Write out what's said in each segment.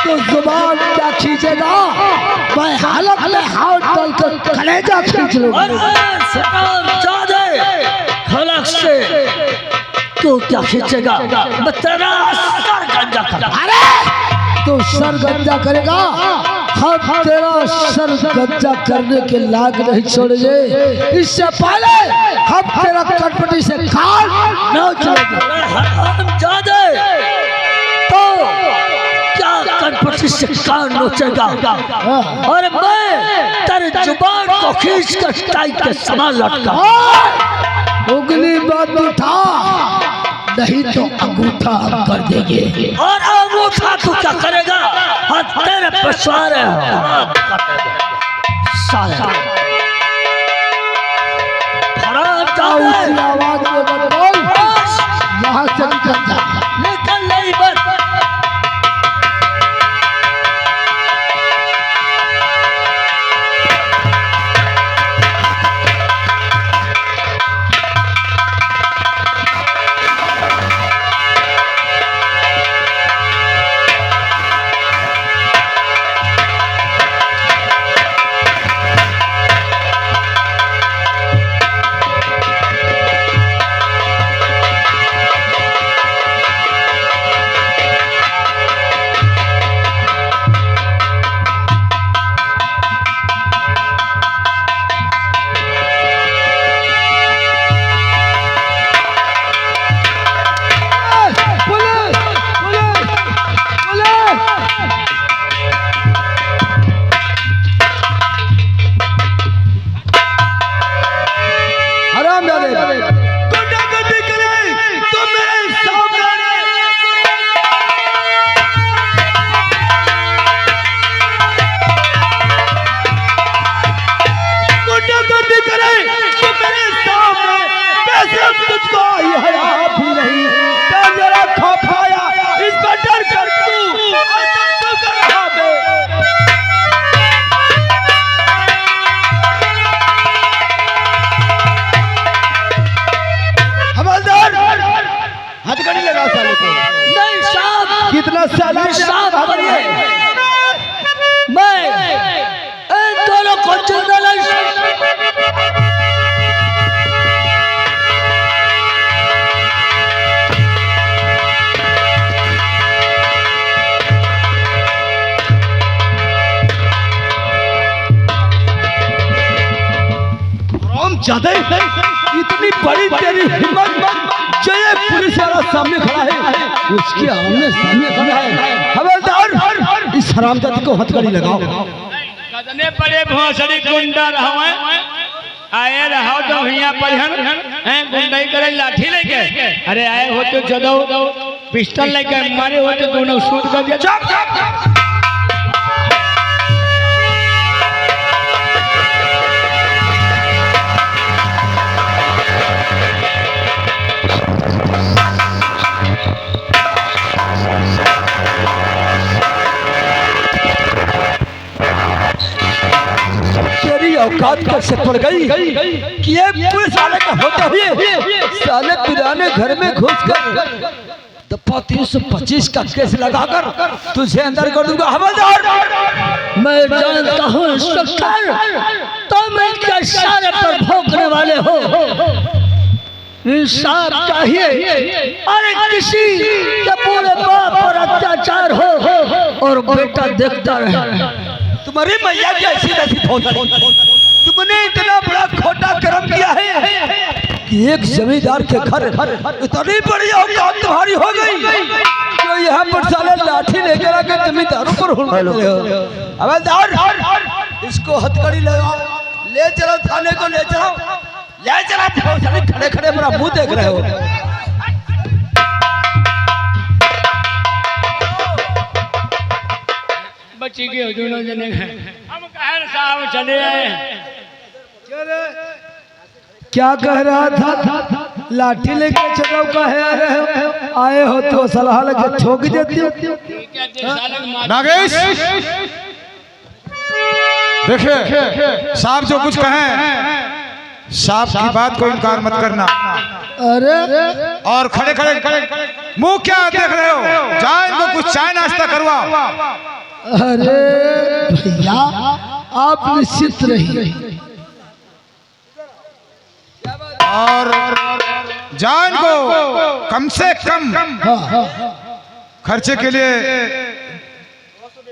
तो जुबान क्या खींचेगा, मैं हालत में हाथ डालकर कलेजा खींच लूंगा। हलक से तू क्या खींचेगा, मैं तेरा सर गंजा कर। अरे तू सर गंजा करेगा, हम तेरा सर गंजा करने के लायक नहीं छोड़ेंगे। इससे पहले हम तेरा कटपटी से कान न छोड़ेंगे। तो क्या कटपटी से कान नोचेगा और मैं तेरी जुबान को खींच कर टाइट के समान लटका। उंगली मत उठा, नहीं तो अंगूठा हम कर देंगे। और अंगूठा तू क्या करेगा, हाँ तेरे पेशवार है। आवाज में मत बोल, यहाँ से निकल जा। निकल नहीं बस। कितना साल मैं इन दोनों को जिंदा नहीं ज्यादा इतनी बड़ी तेरी हिम्मत, जो ये पुलिस वाला सामने खड़ा है, उसके आमने सामने खड़ा है। हवलदार, इस हरामजादी को हथकड़ी लगाओ। कतने बड़े भोसड़ी गुंडा रहो आए रहो तो यहाँ पर हैं गुंडाई करे लाठी लेके। अरे आए हो तो चलो पिस्टल लेके मारे हो तो दोनों शूट कर दिया। औकात कैसे पड़ गई कि ये पुलिस वाले का होते हुए साले पुराने घर में घुसकर दफा 325 का केस लगाकर तुझे अंदर कर दूंगा। हवलदार, मैं जानता हूँ इंस्पेक्टर, तुम इनके इशारे पर भौंकने वाले हो। इंसाफ चाहिए। अरे किसी के पूरे बाप पर अत्याचार हो और बेटा देखता रहे। तुम्हारी मैया की ऐसी तैसी तुमने इतना बड़ा खोटा कर्म किया है कि एक जमींदार के घर इतनी बड़ी औकात तुम्हारी हो गई जो यहाँ पर साले लाठी लेकर आके जमींदारों पर हुड़कते हो। हवलदार, इसको हथकड़ी लगाओ, ले चलो थाने को, ले चलो, ले चलो। खड़े खड़े मेरा मुंह देख रहे हो। बच्ची के दोनों जने हम कहर साहब चले आए। क्या कह रहा था? लाठी लेके चलो कहे आए हो तो सलाह लेके ठोक देती। नागेश, देखिए साहब जो कुछ कहें, साहब की बात को इनकार मत करना। अरे और खड़े खड़े मुंह क्या देख रहे हो? जाए इनको कुछ चाय नाश्ता करवाओ। अरे भैया आप निश्चित रहिए। और जान को कम से कम खर्चे के लिए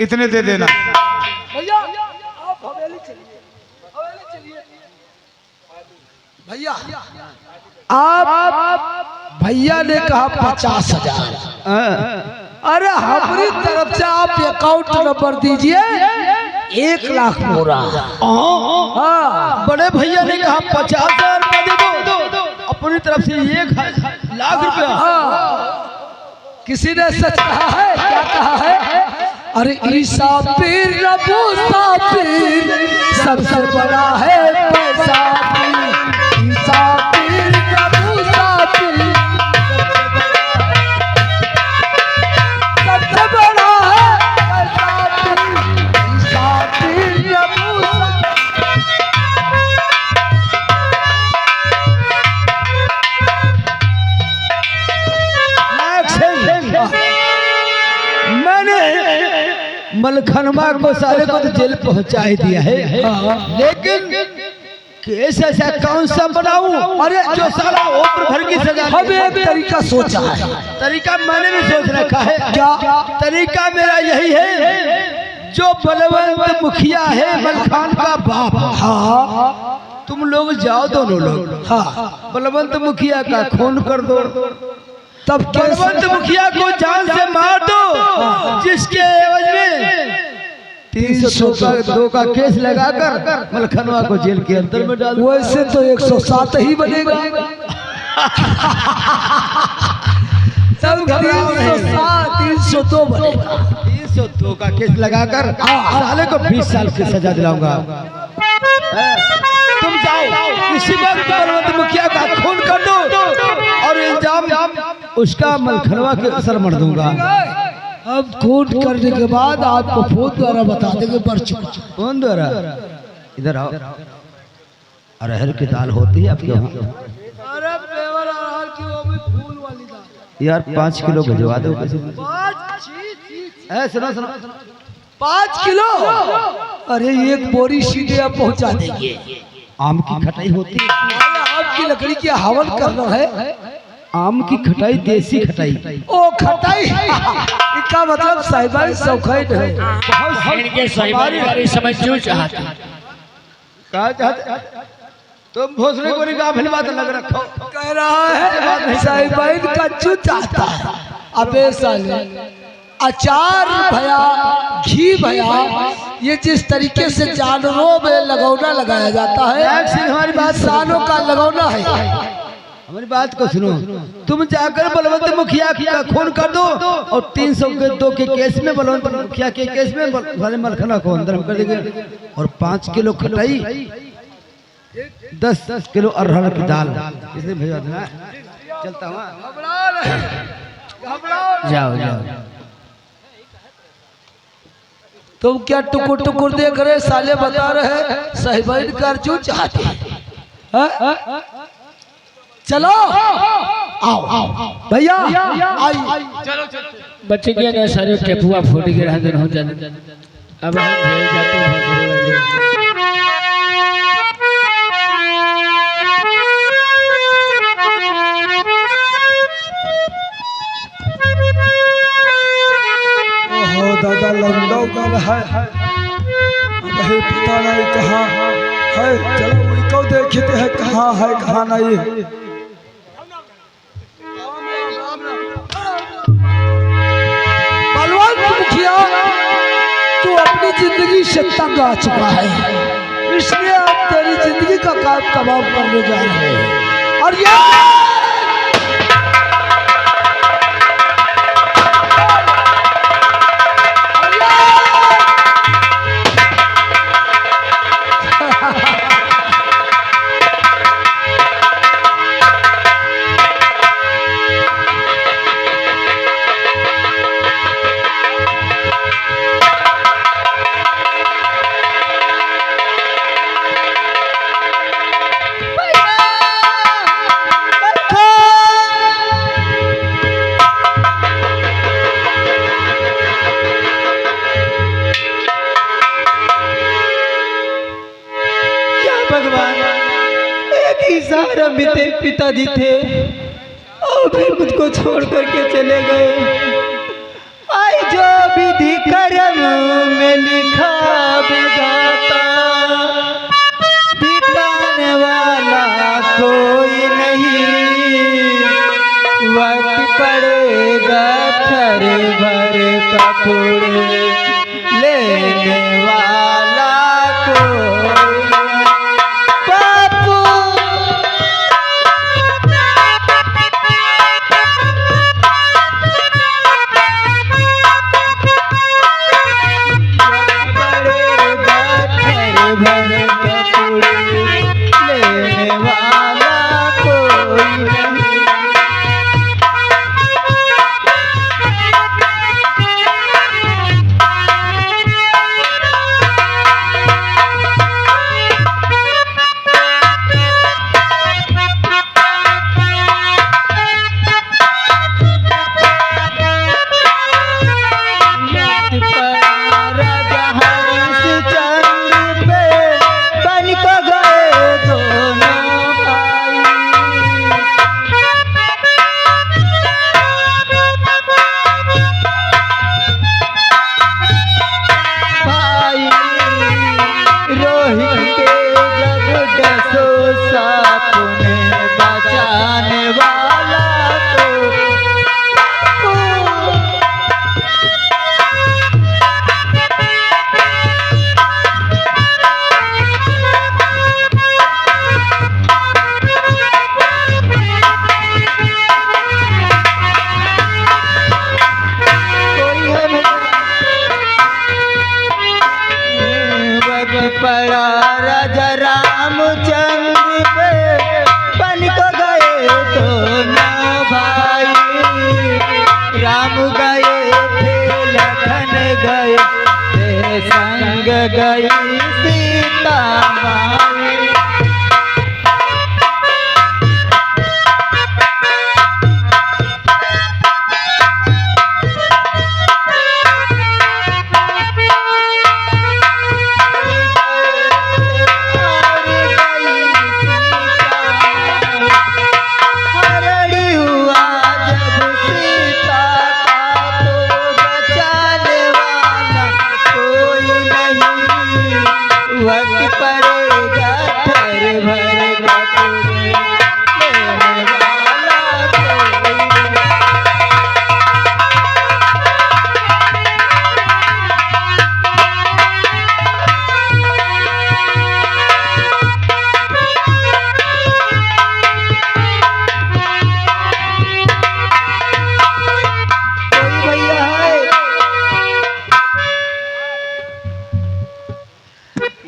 इतने दे देना। भैया आप हवेली चलिए, हवेली चलिए। भैया आप भैया ने कहा 50,000। अरे हमारी तरफ से आप अकाउंट नंबर दीजिए, 1,00,000 पूरा। हाँ, बड़े भैया ने कहा 50,000 रुपया दे दो, अपनी तरफ से 1,00,000 रुपया। किसी ने सच कहा है? क्या कहा है? अरे ईसा पीर रबू साफिर सबसे बड़ा है पैसा पीर। ईसा पीर रबू साफिर सबसे बड़ा है पैसा पीर। ईसा पीर रबू मैंने मलखनवा को सारे को तो जेल पहुंचा ही दिया है, लेकिन केस ऐसा कौन सा बनाऊं? अरे जो साला उम्र भर की सजा। हमें एक तरीका सोचा है। तरीका मैंने भी सोच रखा है। क्या? तरीका मेरा यही है, जो बलवंत मुखिया है मलखान का बाप, हाँ, तुम लोग जाओ दोनों लोग, हाँ, बलवंत मुखिया का खून कर दो, तब बलवंत मुखिया को जान से मार दो, जिसके एवज में 302 का केस लगाकर मलखनवा को जेल के अंदर में डाल। वैसे तो 107 ही बनेगा। तब 302 बनेगा। 302 का केस लगाकर साले को 20 साल की सजा दिलाऊंगा। तुम जाओ इसी वक्त बलवंत मुखिया का खून कर दो और इल्जाम उसका मलखनवा के सर मर दूंगा। अब खून करने के बाद आपको फोन द्वारा बता देंगे मर चुका। फोन द्वारा? इधर आओ। अरहर की दाल होती है आपके यहाँ? यार 5 किलो भिजवा दो। सुनो सुनो, 5 किलो? अरे एक बोरी सीधे आप पहुंचा देंगे। आम की खटाई होती है? आम की लकड़ी की हवन करना है। आम की खटाई, देसी खटाई। ओ खटाई, इसका मतलब साहिबाई सौखैन है। इनके साहिबाई समझ क्यों चाहते? कहा चाहते? तुम भोसले को निकाह फिलवा तो लग रखो। कह रहा है साहिबाई का क्यों चाहता है? अबे साले, अचार भया, घी भया, ये जिस तरीके से जानवरों में लगौना लगाया जाता है, हमारी बात, सालों का लगौना है। हमारी बात को सुनो, तुम जाकर बलवंत मुखिया का खून कर दो और 302 के केस में, बलवंत मुखिया के केस में साले मलखनवा को अंदर कर देंगे। और 5 किलो खटाई, 10 किलो अरहर की दाल इसने भेजा देना। चलता हूँ। जाओ जाओ। तुम क्या टुकुर टुकुर देख रहे? साले बता रहे साहिबाई का क्यों चाहते हैं? चलो आओ आओ भैया, आई। बच्चे के ना सारे टेपुआ फूट के रह दिन हो जाते। अब हम भेज जाते हैं। ओहो दादा लंदो गल है, वही पता नहीं कहाँ है। चलो वही को देखते हैं कहाँ है कहाँ नहीं। बलवंत मुखिया, तू अपनी जिंदगी से तंग आ चुका है, इसलिए अब तेरी जिंदगी का काम तमाम करने जा रहे हैं। और ये भगवान, एक ही सहारा मेरे पिताजी थे और फिर मुझको छोड़ करके चले गए। आई जो विधि कर्म में लिखा विधाता, बिताने वाला कोई नहीं, वक्त पड़ेगा थर भर कपूर, लेने वाला कोई बापू। पड़ा राजा रामचंद्र पे, बन को गए दोनों भाई, राम गए थे लखन गए थे संग गई सीता माई।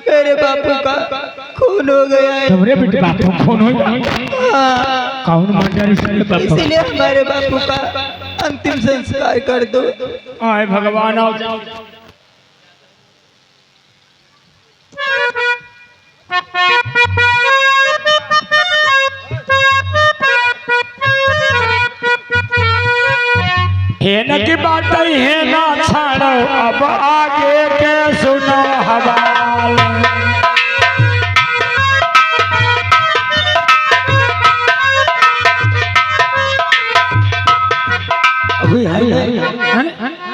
मेरे बापू का खून हो गया है। तुम्हारे बेटे बापू खून हो गया? कौन मर्डर इसलिए इसीलिए हमारे बापू का अंतिम संस्कार कर दो। आए भगवान आओ जाओ। है न की बात है ना छाड़ो, अब आगे के सुनो हवाल।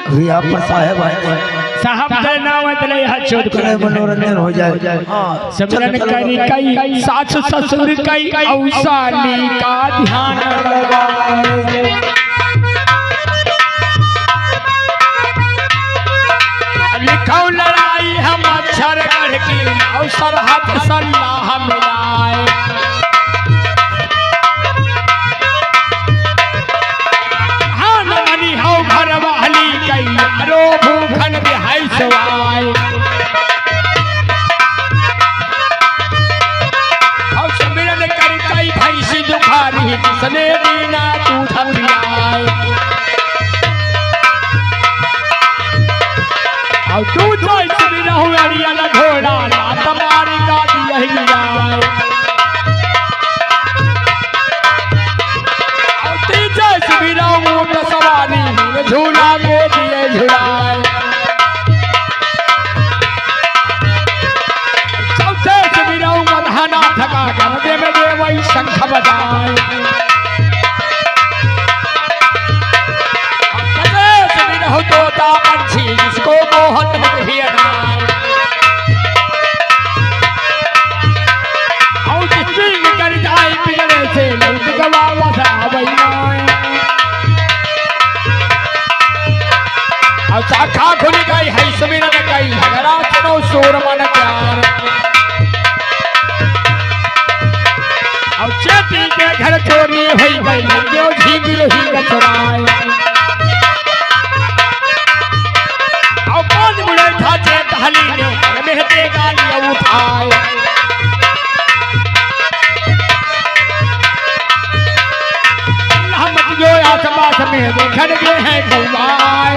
अभी आप साहेब आए, साहब का नाम है हाथ जोड़ कर मनोरंजन हो जाए। हाँ, समरन करी कई सास ससुर कई औसाली का ध्यान लगाओ। लिखाओ लड़ाई हम अक्षर गढ़ की, अवसर हाथ सलाह मिलाए। हाँ न मनी हो घर वाली कई यारो भूखन बिहाई सवाए। और समरन कर कई भैंसी दुखारी, जिसने दीना दूध पिलाए। और तू तो इसमें रहूं अड़िया न घोड़ा, ना तुम्हारी गादी यही गर्दे में दे वही शंख बजाए हो तोता पंछी जिसको मोहन भी अनाए और जिसमें निकल जाए पिघले से लौट गवा वसा वैनाए और शाखा खुल गई है सुमिरन गई हगरा चनो शोर मन प्यार और चेती के घर चोरी हुई गई जो झींगी रही गचराए ढाली ने मेहते गालियां उठाए हम जो आसपास में देखन गए हैं कौवाए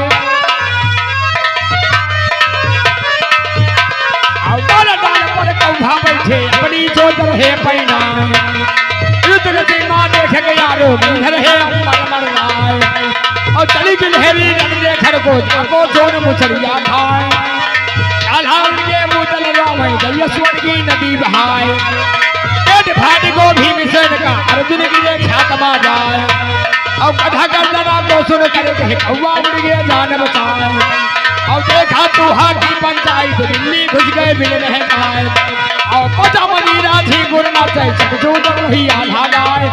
और डाल पर कौवा बैठे अपनी सोच रहे पैना रुद्र से माँ देख गया रोगी रहे मर मर लाए और चली गिलहरी रंगे खरगोश को दोनों मुछड़िया खाए के मुतल रावण जयस्वर की नदी बहाए पेट फाट को भी मिशन का अर्जुन की रेखा कमा जाए और कथा करना को सुन कर कौवा उड़ गए जान बचाए और देखा तुहा की पंचायत दिल्ली घुस गए बिल रह पाए और पचा मनी राधी गुरना से जो वही आधा गाए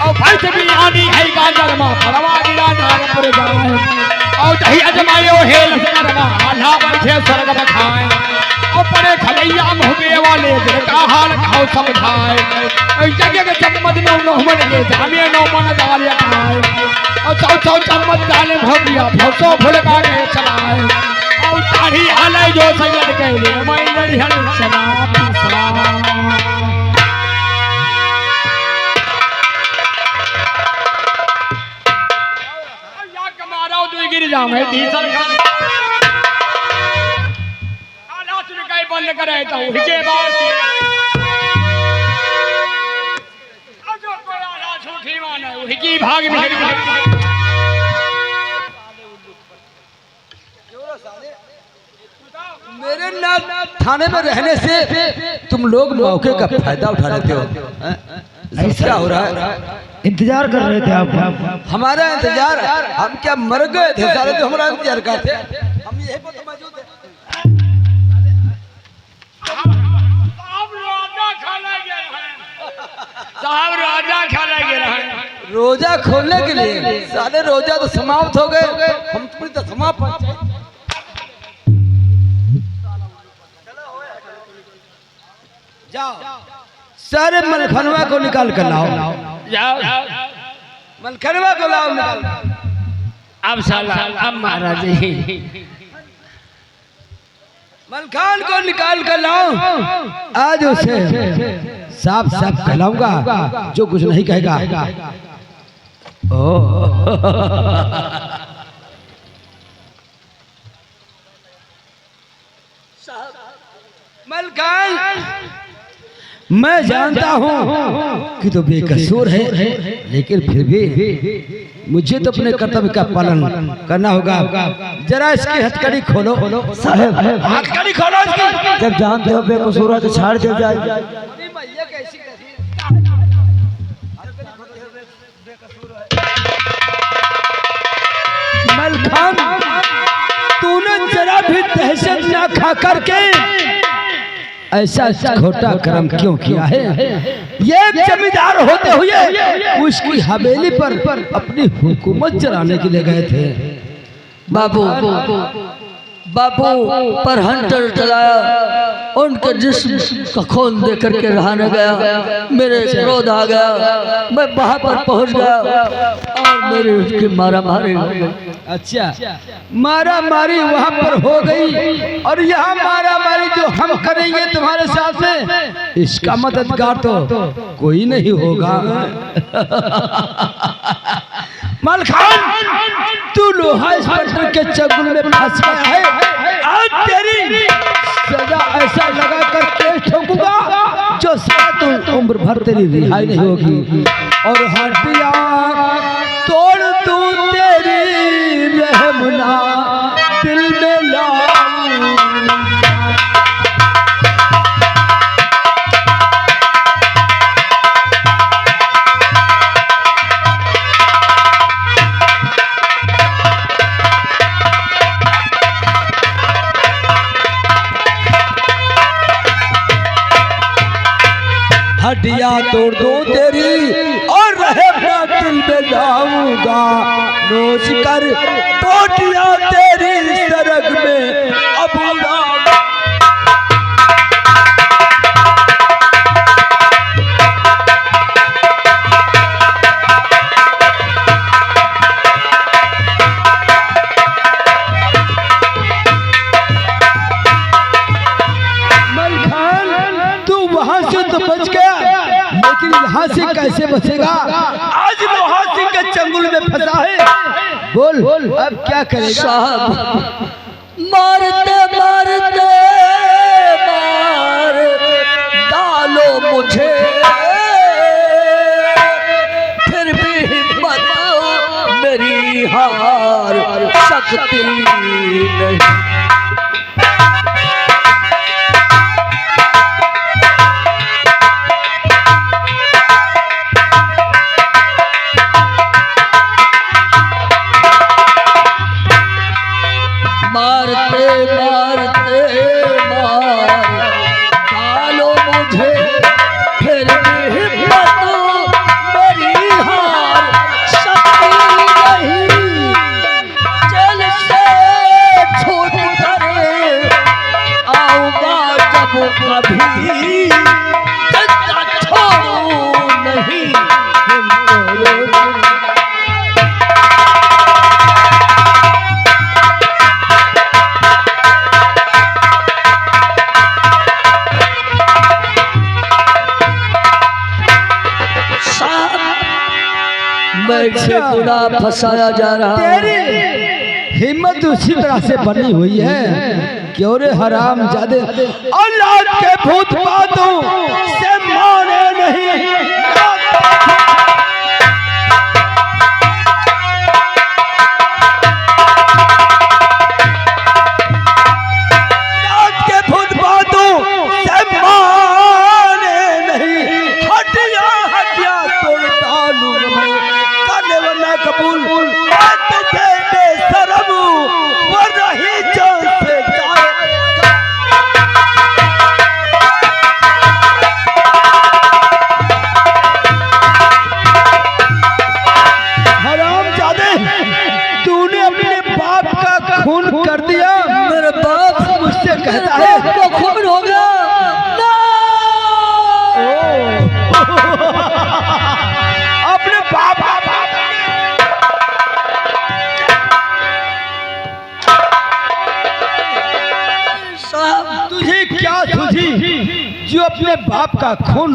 और फर्श भी आनी है गाजर मां परवा गिरा नागपुर जाए और दही अजमायो हेल करमा आल्हा बैठे स्वर्ग बखाए और पड़े खलैया मुहबे वाले जिनका हाल खाओ समझाए जगह चम्मच नो नोहमन के जामे नो मन दाल खाए और चौ चम्मच डाले भोगिया भोसो फुलका के चलाए और दाढ़ी हाले जो सैयद के लिए मैं लड़हन सना पिसरा गिर जाए तीसर बंद करे तो हिके बात हिकी भाग में मेरे ना थाने में रहने से तुम लोग मौके का फायदा उठा लेते हो। ऐसा हो रहा है, इंतजार कर रहे थे आप। हमारा इंतजार, हम क्या मर गए थे सारे जो हमारा इंतजार करते? हम यही पर तो मौजूद हैं। साहब रोजा खाने के रहे, रोजा खोलने के लिए सारे रोजा तो समाप्त हो गए, हम तो समाप्त। जाओ सारे मलखनवा को निकाल कर लाओ, जाओ मलखनवा को लाओ निकाल। अब साला अब महाराज मलखान को निकाल कर लाओ, आज उसे साफ साफ कहलाऊंगा, जो कुछ नहीं कहेगा। मलखान, मैं जानता हूँ कि तो बेकसूर है, लेकिन फिर भी मुझे तो अपने कर्तव्य का पालन करना होगा। जरा इसकी हथकड़ी खोलो साहब, हथकड़ी खोलो इसकी। जब जानते हो बेकसूर है तो छाड़ दे जाए। मलखान, तूने जरा भी दहशत ना खा करके ऐसा खोटा कर्म क्यों किया है? ये जमींदार होते हुए उसकी हवेली पर अपनी हुकूमत चलाने के लिए गए थे। बाबू पर हंटर चलाया, उनके जिस्म का खून दे करके रहा न गया, मेरे क्रोध आ गया, मैं वहां पर पहुंच गया और मेरी उसकी मारा मारी हो गई। अच्छा, मारा मारी वहां पर हो गई, और यहाँ मारा मारी जो हम करेंगे तुम्हारे साथ में, इसका मददगार तो कोई नहीं होगा। मलखान, तू लोहा इंस्पेक्टर के चंगुल में फंस गया है, आज तेरी सजा ऐसा लगा कर केस ठोकूंगा जो सात उम्र भर तेरी रिहाई नहीं होगी। और हड्डियां तोड़ दूं तेरी रहमना दिल में लाऊं। हड्डियां तोड़ दूं तेरी और रहे अपना दिल में लाऊंगा नोच कर टोटियां तेरी सरग में अब उड़ाऊंगा। तो बच गया लेकिन यहाँ से कैसे बचेगा? आज लोहा सिंह के चंगुल में फंसा है। बोल अब क्या करेगा? साहब मारते मारते मार डालो मुझे, फिर भी हिम्मत मेरी हार सकती नहीं। मारते मारते मार डालो मुझे, फिर भी हिम्मत मेरी हार सकती नहीं। जेल से छूट कर आऊंगा जब कभी, जिंदा छोड़ू नहीं। मैं गुना फंसाया जा रहा है। तेरी हिम्मत उसी तरह से बनी हुई है। क्यों रे हराम जादे औलाद के भूत बातों से माने नहीं। औलाद के भूत बातों से माने नहीं। हड्डियां हड्डियां तोड़ डालूं मैं, करने वाला कबूल मैं तुझे बेशरम वो नहीं जान से जाए। हरामजादे तूने अपने बाप का खून कर दिया। मेरे बाप मुझसे कहता है तो खून हो गया। अपने बाप साहब तुझे क्या सूझी जो अपने बाप का खून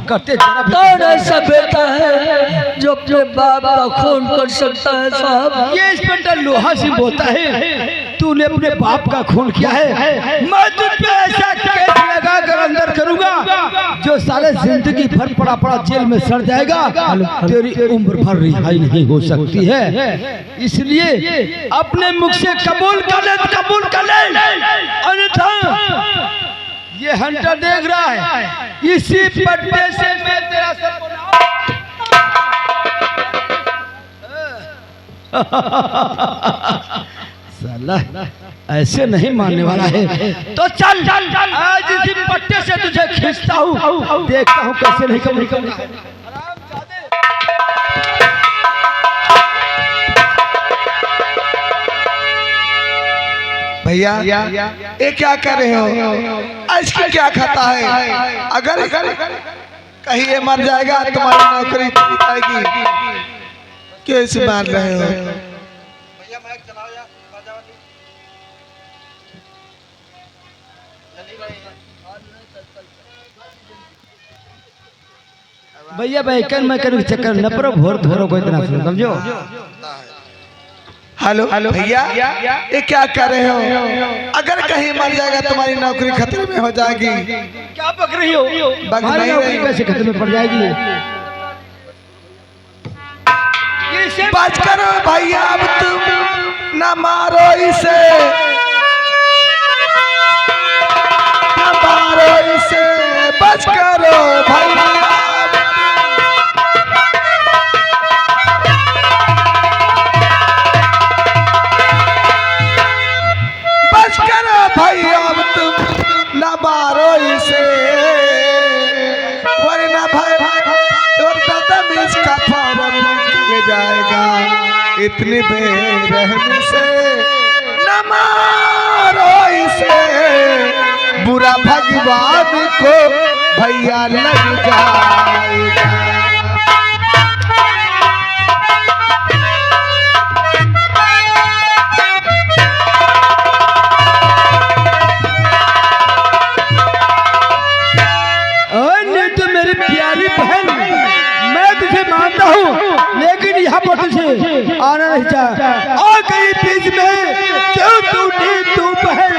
करते जरा भी कौन ऐसा बेटा है जो अपने बाप का खून कर सकता है? साहब ये इंस्पेक्टर लोहा सिंह बोलता है तूने अपने बाप का खून किया है। मैं तुझ पे ऐसा केस लगा कर अंदर करूंगा जो साले जिंदगी भर पड़ा पड़ा जेल में सड़ जाएगा। तेरी उम्र भर रिहाई नहीं हो सकती है। इसलिए अपने मुख से कबूल कर ले, कबूल कर ले, अन्यथा ये हंटर देख रहा है इसी पट्टे से मैं तेरा सर साला ऐसे नहीं मानने वाला है। तो चल आज इसी पट्टे से तुझे खींचता हूँ, देखता हूँ कैसे नहीं कबूल करना है। भैया ये क्या कर रहे हो? आइसक्रीम क्या खाता है? अगर कहीं ये मर जाएगा तुम्हारी नौकरी जाएगी। कैसे मार रहे हो? भैया बैकन में कर चक्कर न पड़ो, भोर धोरो को इतना समझो। हेलो भैया ये क्या कर रहे हो? अगर कहीं मर जाएगा तुम्हारी नौकरी खतरे में हो जाएगी। क्या बक रही हो? नहीं रही। कैसे खतरे में पड़ जाएगी? बच करो भैया, अब तुम न मारो इसे, न मारो इसे, बच करो भैया। भैया अब तुम न मारो इसे, वरना इतनी बेरहमी से न मारो इसे, बुरा भगवान को भैया लग जाएगा। तो मेरी प्यारी बहन, मैं तुझे मानता हूँ, लेकिन यहाँ पर तुझे आना नहीं चाहिए। आ गई बीच में, क्यों टूटी तू बहन?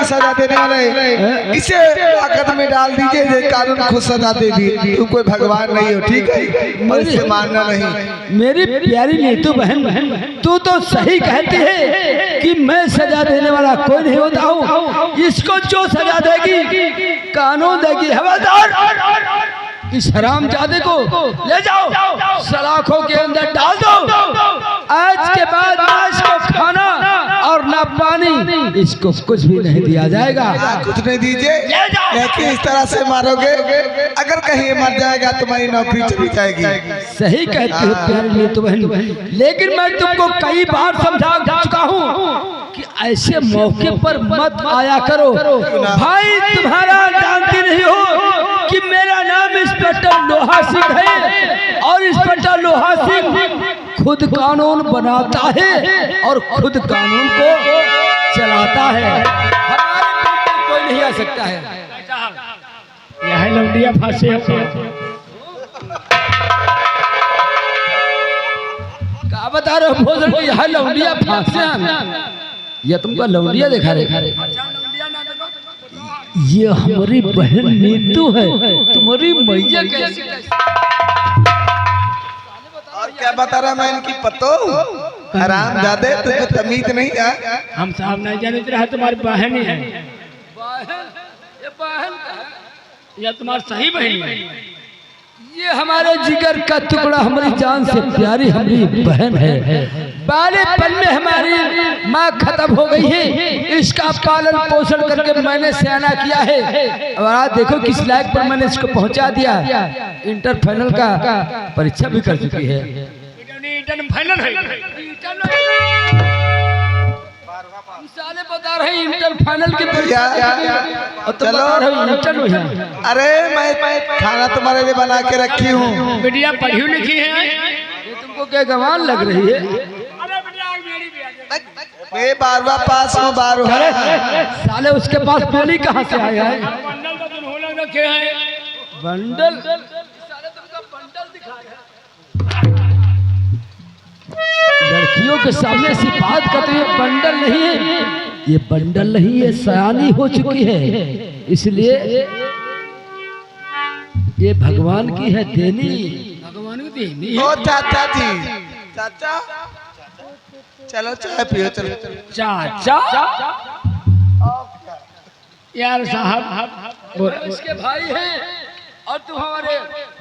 सजा देने वाले, इसे ताकत में डाल दीजिए, ये कानून खुद सजा दे दी। तुम कोई भगवान नहीं हो, ठीक है, और इसे मानना नहीं। मेरी प्यारी नीतू बहन, तू तो सही कहती है कि मैं सजा देने वाला कोई नहीं होता हूँ। इसको जो सजा देगी कानून देगी। हवलदार, इस हरामजादे को ले जाओ, सलाखों के अंदर डाल दो। आज के बाद ना इसको खाना और ना पानी, इसको कुछ भी नहीं दिया जाएगा। कुछ नहीं दीजिए, लेकिन इस तरह से मारोगे, अगर कहीं मर जाएगा तुम्हारी नौकरी चली जाएगी। सही कहती हो प्यारी नीतू बहन, लेकिन मैं तुमको कई बार समझा चुका हूँ कि ऐसे मौके पर मत आया करो। भाई तुम्हारा जानती नहीं हो कि मेरा नाम इंस्पेक्टर लोहा सिंह है, और इंस्पेक्टर लोहा सिंह खुद कानून बनाता है और खुद कानून को चलाता है। हमारे कोई नहीं आ सकता है। यह लौंडिया फांसे क्या बता रहे हो भोजन को? यह लौंडिया फांसे, यह तुमको लौंडिया दिखा रहे। ये हमारी बहन नीतू है, तुम्हारी मैया कैसी? और क्या बता रहा मैं इनकी पतो? आराम जादे, तुझे तमीज नहीं है। हम साहब नहीं जाने रहा, तुम्हारी बहन ही है। ये बहन या तुम्हारी सही बहन है? ये हमारे जिगर का टुकड़ा, हमारी जान से प्यारी हमारी बहन है। बाले पल में हमारी माँ खत्म हो गई है, इसका पालन पोषण करके मैंने सयाना किया है। और आज देखो किस लायक पर मैंने इसको पहुंचा दिया। इंटर फाइनल का परीक्षा भी कर चुकी है। फाइनल है, साले बता रहे इंटर फाइनल की परीक्षा, चलो अरे मैं खाना तुम्हारे लिए बना के रखी हूँ। बिटिया पढ़ी लिखी है, ये तुमको क्या गवान लग रही है? मैं 12वां पास हूँ, 12वां। साले उसके पास बोली कहाँ से आया है? बंडल तो तुम रखे हैं। बंडल? साले तुमका बंडल दिखा रहा है। लड़कियों के सामने से बात करते हुए बंडल नहीं है, ये बंडल नहीं है, सयानी हो चुकी है, इसलिए ये भगवान की है देनी। भगवान की देनी ओ चाचा जी, चाचा चलो चाय पियो, चलो चाचा यार साहब इसके भाई हैं और तुम हमारे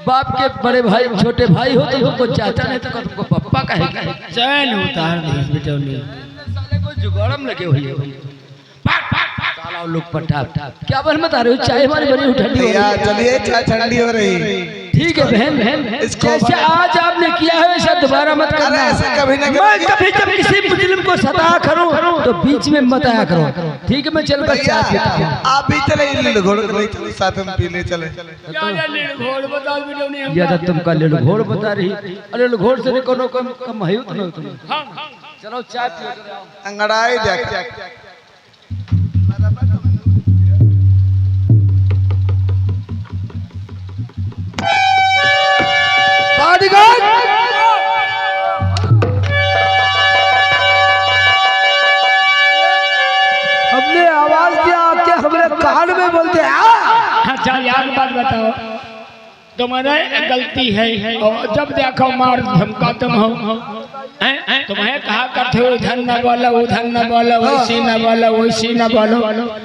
बाप के बड़े भाई छोटे भाई हो, तो तुमको चाचा नहीं तो तुमको पप्पा कहेगा। चैन उतार दे, साले को जुगाड़म लगे हुए हो। साला लोग पटा क्या बन बता रहे हो? चाय हमारी बड़ी ठंडी हो यार, चलिए चाय ठंडी हो रही। ठीक है बहन, जैसे आज आपने किया है वैसा दोबारा मत करना। ऐसे कभी ना मैं कभी जब किसी मुस्लिम को सताया करूं तो बीच में मत आया करो, ठीक है? मैं चल कर चाय पीता हूं। आप भी चले, घोड़ चले, साथ में पीने चले। या तो तुमका लेलो घोड़ बता रही, अरे घोड़ से कोनो कम है तो तुम। चलो चाय पियो। अंगड़ाई देख भैया की बात बताओ, तुम्हारा गलती है और जब देखो मार धमका तुम हो, तुम्हें कहा करते हो इधर न बोलो उधर न बोलो, वैसी न बोलो वैसी न बोलो,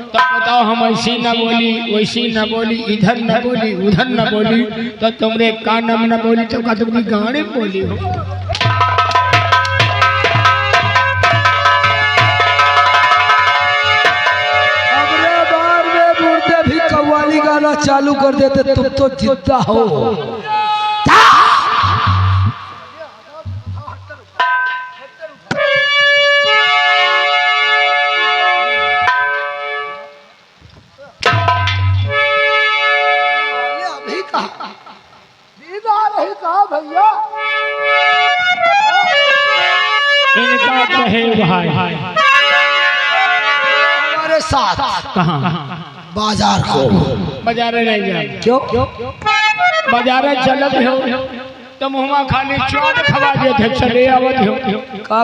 तो बताओ हम ऐसी न बोली वैसी न बोली, इधर न बोली उधर न बोली, तो तुमरे कानम न बोली तो का तुमने गाने बोली हो। भी कव्वाली गाना चालू कर देते तुम तो जिद्दा हो। अभी कहा भैया इनका कहे भाई हमारे साथ कहाँ बाजार को बाजार नहीं जाए क्यों बाजार चलत हो तो मुँह खाली चुआट खवा देते चले आवत हो का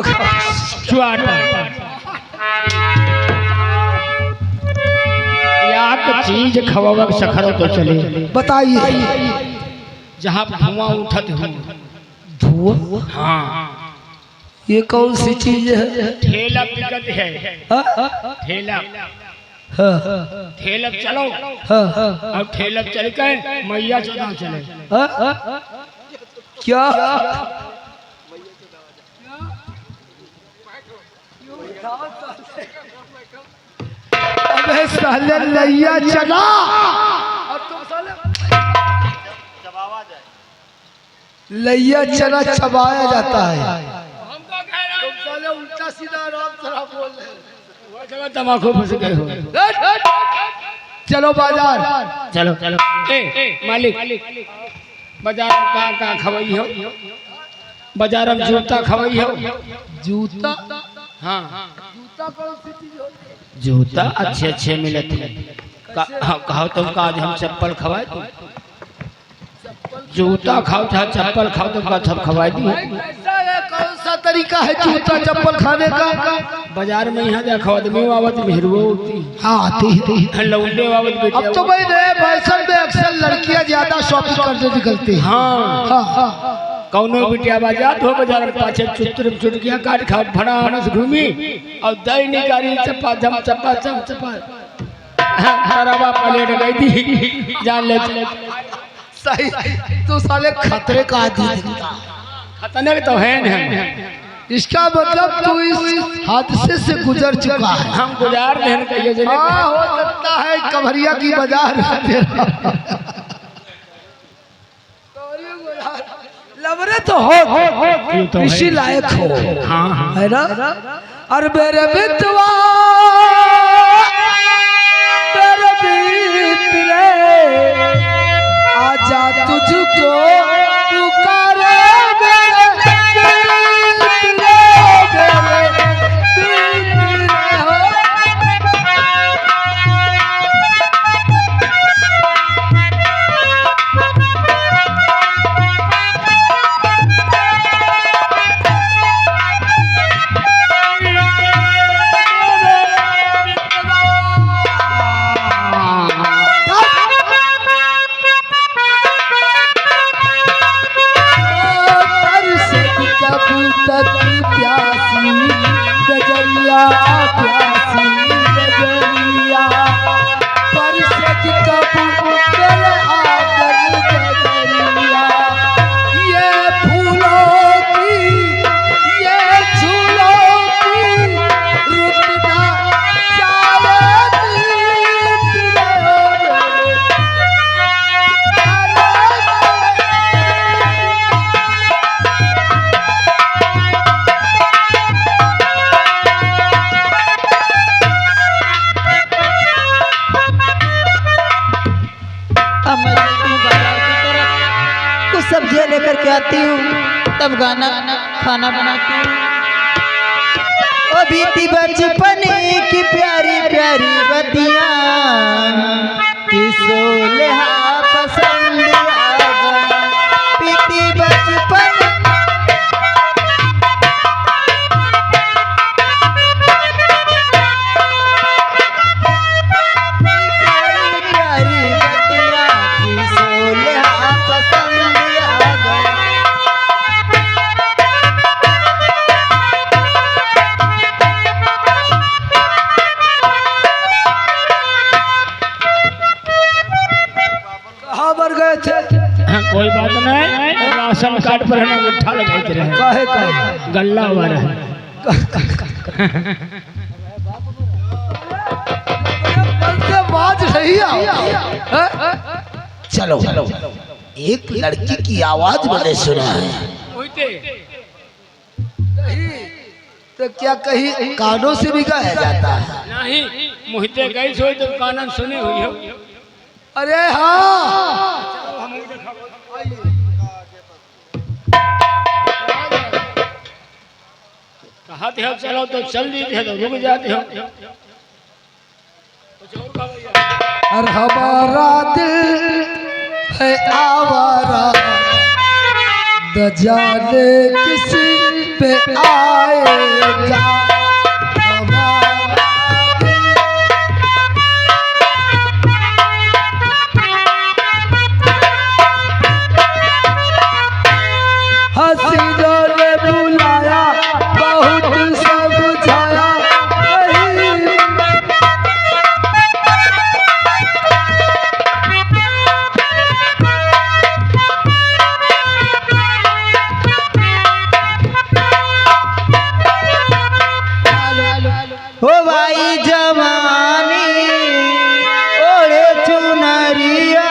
चुआट या चीज खवा सखरो तो चले। बताइए जहाँ धुआं उठत हो धुआं, हाँ ये कौन सी चीज है? ठेला बिकत है, ठेला ठेला चलो अब ठेला चल के मैया चला चले। क्या अबे साले लैया चला लैया चना चबाया जाता है। उल्टा सीधा राम सरा बोल रहे तमाकू फंस गए हो। चलो बाजार चलो चलो मालिक बाजार में कहाँ खवाई हो? बाजार में जूता खवाई हो? जूता हाँ जूता कौन सी चीज होती है? जूता अच्छे अच्छे मिले थे। कहो तुम का आज हम चप्पल खवाए तुम जूता खाओ चाहे चप्पल खाओ तुम का सब खवाई दी। कौन सा तरीका है जूता चप्पल खाने का? बाजार में यहाँ देखो आदमी आवत मेहरुआ होती हाँ आती है लौंडे आवत। अब तो भाई नए फैशन में अक्सर लड़कियां ज्यादा शॉपिंग करने निकलती हैं। हाँ कौनो बिटिया बाजार हो बाजार में पाछे चुटकियां काट खा भड़ा से घूमी और दही निकारी चप्पा जम चप्पा चम चप्पा तरावा पलेट गई थी जान ले। सही तो साले खतरे का आदमी खतरनाक तो है नहीं। इसका मतलब तू इस हादसे से गुजर चुका है। हम गुजार देन कहिए जने हाँ हो सकता है कमरिया की बाजार लवरे तो हो इसी लायक हो। हाँ हाँ है ना? और मेरे मितवा मेरे मित्र आजा तुझको पुकारे मेरे मित्र हो। प्यासी गजरिया प्यासी गजरिया परसत कबूतर आकर गजरिया ये फूलों की ये झूलों की रुतना सब्जियां लेकर के आती हूँ तब गाना खाना बनाती हूँ। ओ बीती बचपन की प्यारी प्यारी बतियाँ किसोलेहा पसंद आगा बीती बचपन प्यारी प्यारी बतियाँ कोई बात नहीं, राशन कार्ड पर है ना उठा लगाते रहे, काहे काहे गल्ला हुआ रहे। से बाज नहीं आ चलो एक लड़की की आवाज मैंने सुना है, तो क्या कहीं कानों से भी गाया जाता है? नहीं मोहिते गई सो तो कानन सुनी हुई हो। अरे हाँ कहते हो चलो तो चल दीजिए तो रुक जाते हो। और हमारा दिल है आवारा, न जाने किसी पे आएगा हमारा दिल। हसीनों ने बुलाया बहुत समझाया नहीं, हो भाई जवानी ओढ़े चुनरिया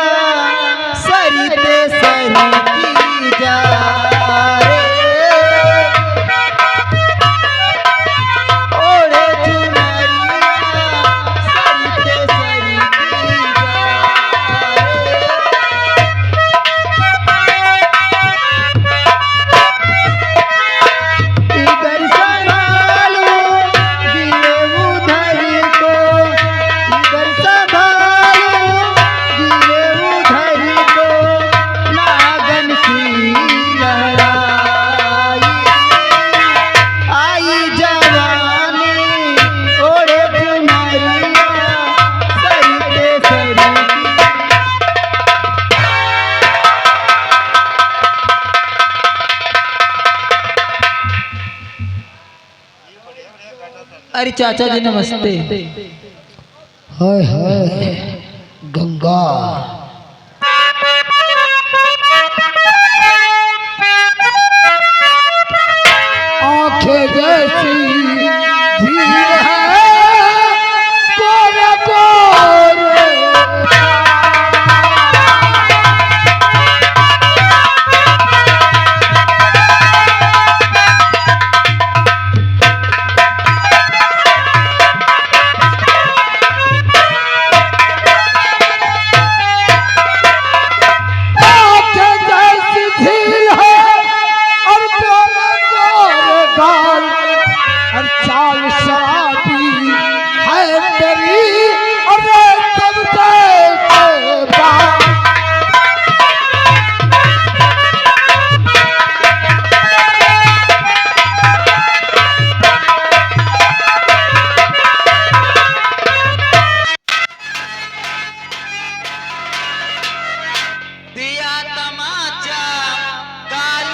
सरिते सरिती जा रे। ओढ़े चुनरिया सरिते सरिती जा रे। इधर संभालो दिए उधर को, इधर संभालो दिए उधर को, नागन की लड़ाई आई जवानी ओढ़े चुनरिया सरिते सरिती। अरे चाचा जी नमस्ते। हाय हाय गंगा आंखें जैसी झील है गोरे गोरे। आंखें जैसी झील है और गोरे गोरे गाल, और चाल शराबी है तेरी और तब के बाल। दिया तमाचा गाल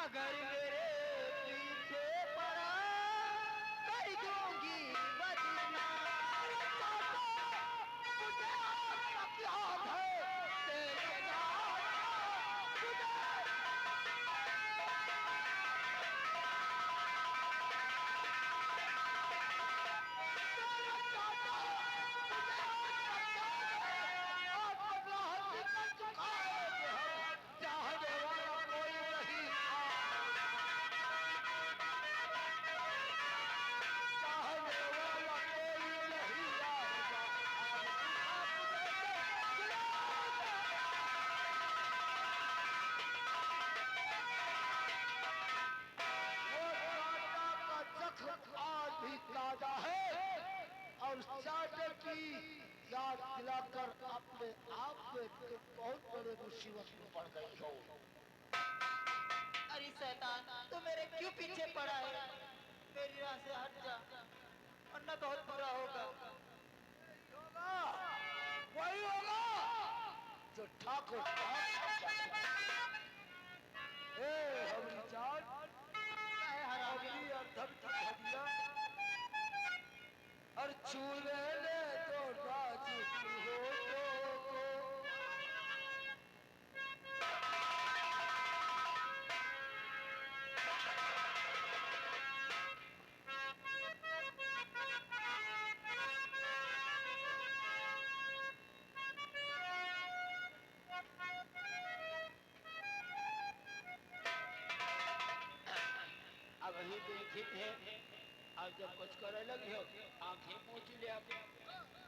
अगर मेरे पीछे पड़ा कर दूंगी बदनाम। मुझे याद है तेरे याद दिलाकर अपने आप में बहुत बड़े मुसीबत में पड़ गई हो। शैतान, तू मेरे क्यों पीछे पड़ा है? मेरी राह से हट जा, वरना बहुत बुरा होगा। वही होगा जो ठाकुर हमारी जान हरामी और धम धम और चूल्हे ले तो राज हो तो अब ही देखित है अब जब कुछ करे लगी हो आंखें पोंछ ले अब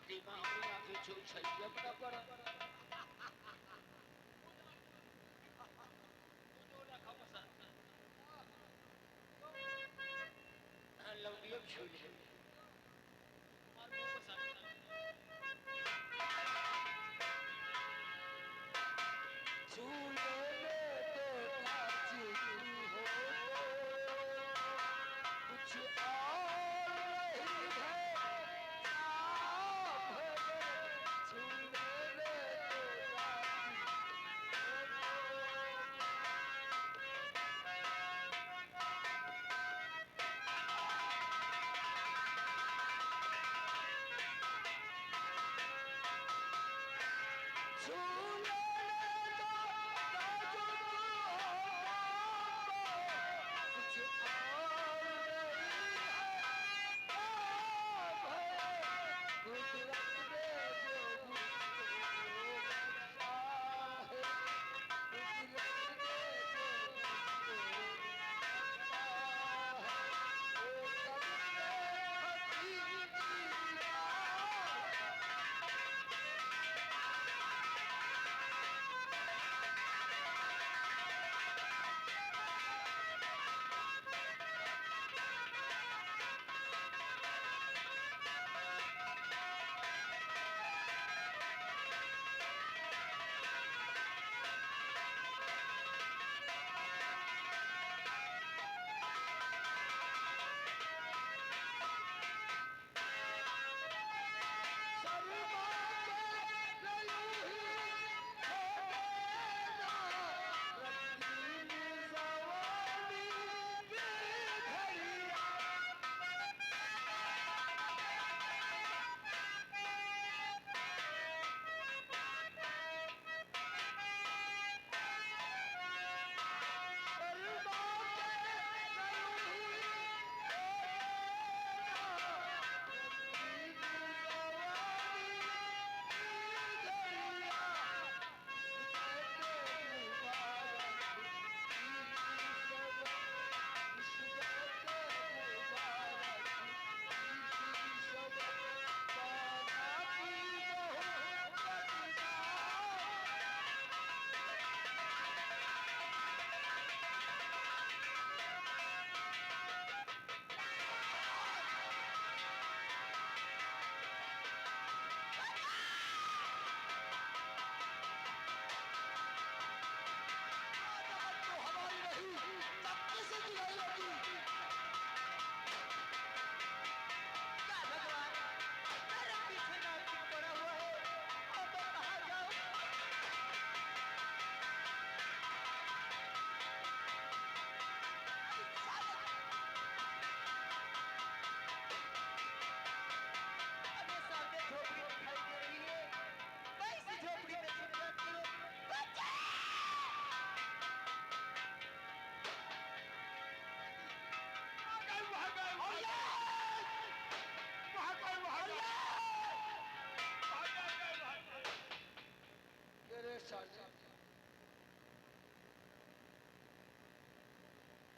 दिमाग में आंखें छू छइया पड़ा पड़ा लौटिया छू ले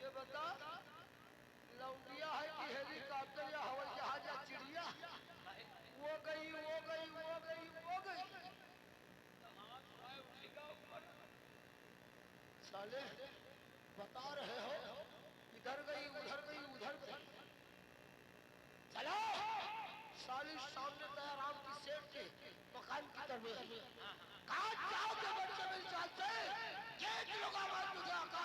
ये बता लौंडिया है कि हेलीकॉप्टर या हवाई जहाज या चिड़िया? वो गई वो गई वो गई वो गई। साले बता रहे हो इधर गई उधर गई उधर गई। चलो साली सामने दयाराम की सेठ के मकान की तरफ कहाँ जाओगे बच्चे मेरी चाल से? ये लोग आवाज मुझे आका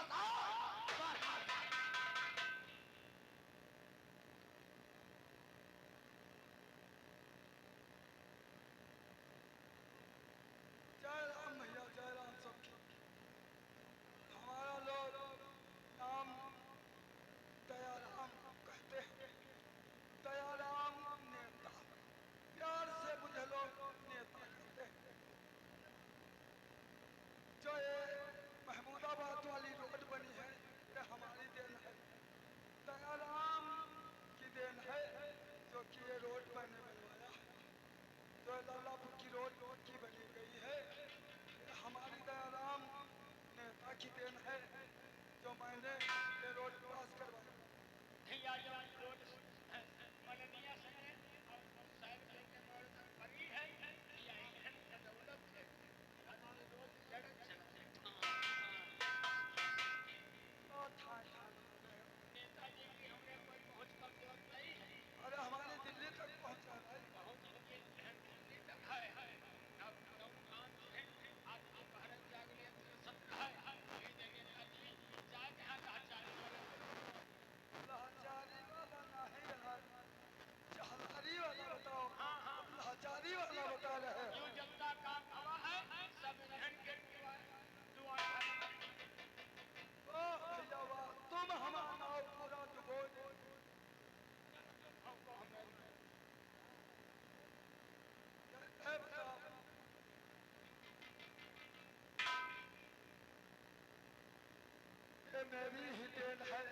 मेरी ही देन है,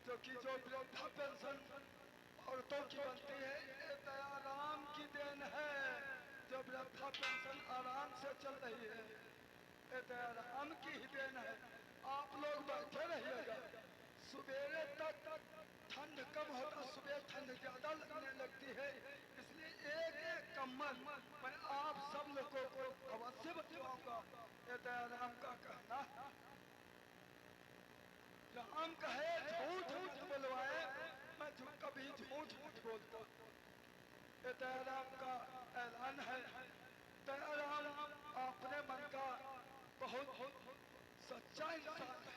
जो कि जो वृद्धा पेंशन औरतों की बनती है, ये दयाराम की देन है। जो वृद्धा पेंशन आराम से चल रही है, ये दयाराम की ही देन है। आप लोग बैठे रहिएगा, सुबेरे तक ठंड कम होता, सुबह ठंड ज्यादा लगने लगती है, इसलिए एक एक कम्बल मैं आप सब लोगों को अवश्य बतलाऊंगा। ये दयाराम का कहना, राम कहे झूठ झूठ बुलवाए, मैं कभी झूठ झूठ बोलता। ये दयाराम का ऐलान है। दयाराम अपने मन का बहुत सच्चा इंसान है,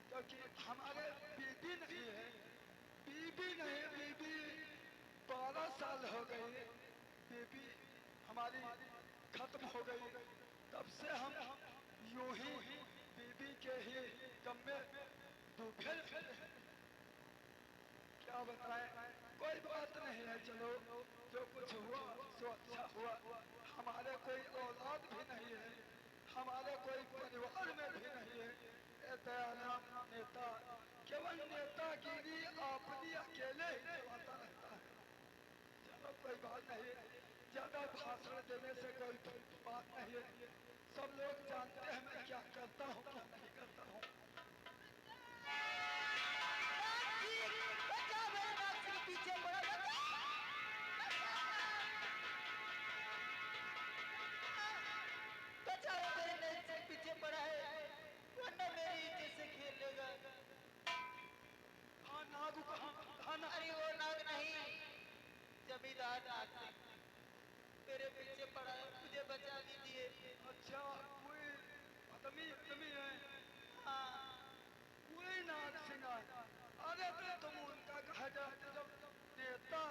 क्योंकि हमारे बीबी नहीं है, बीबी 12 साल हो गए, बीबी हमारी खत्म हो गई। तब से हम यूं ही बीबी के ही गम में डूबे हैं। क्या बताएं, कोई बात नहीं है, चलो जो कुछ हुआ सो अच्छा हुआ। हमारे कोई औलाद भी नहीं है, हमारे कोई परिवार में भी नहीं है। दयाराम नेता केवल नेतागिरी अपनी अकेले ही चलाता रहता है। चलो कोई बात नहीं, ज्यादा भाषण देने से कोई बात नहीं है। सब लोग जानते हैं मैं क्या करता हूँ, क्या नहीं करता हूँ। पीछे पड़ा है, वरना मेरी इज्जत से खेलेगा। हाँ नागू कहाँ? अरे वो नाग नहीं, जमींदार नाग मेरे पीछे पड़ा है, मुझे बचा लीजिए। अच्छा, कोई आदमी है? हाँ, कोई नाग सिंगार। अरे तुम उनका कहा जाते, जब नेता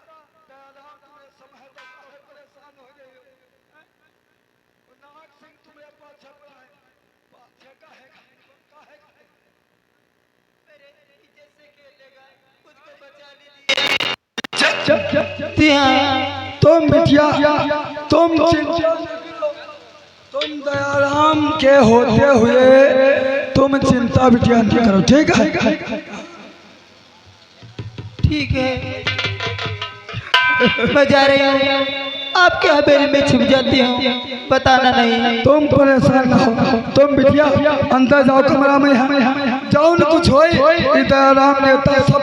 दयाराम तुम्हें समय तो काहे परेशान हो गए हो? नाग सिंह तुम्हें पाछे पड़ा है, पाछे काहे मेरे इज्जत से खेलेगा, मुझको बचा लीजिए। तुम बिटिया, तुम दयाराम के होते हुए तुम चिंता बिटिया नहीं करो, ठीक है? ठीक है, मैं जा रही हूँ, आपके हवेली में छिप जाती हूँ, बताना नहीं। तुम परेशान ना हो, तुम बिटिया अंदर जाओ, कमरा में जाओ, न कुछ हो। दयाराम नेता सब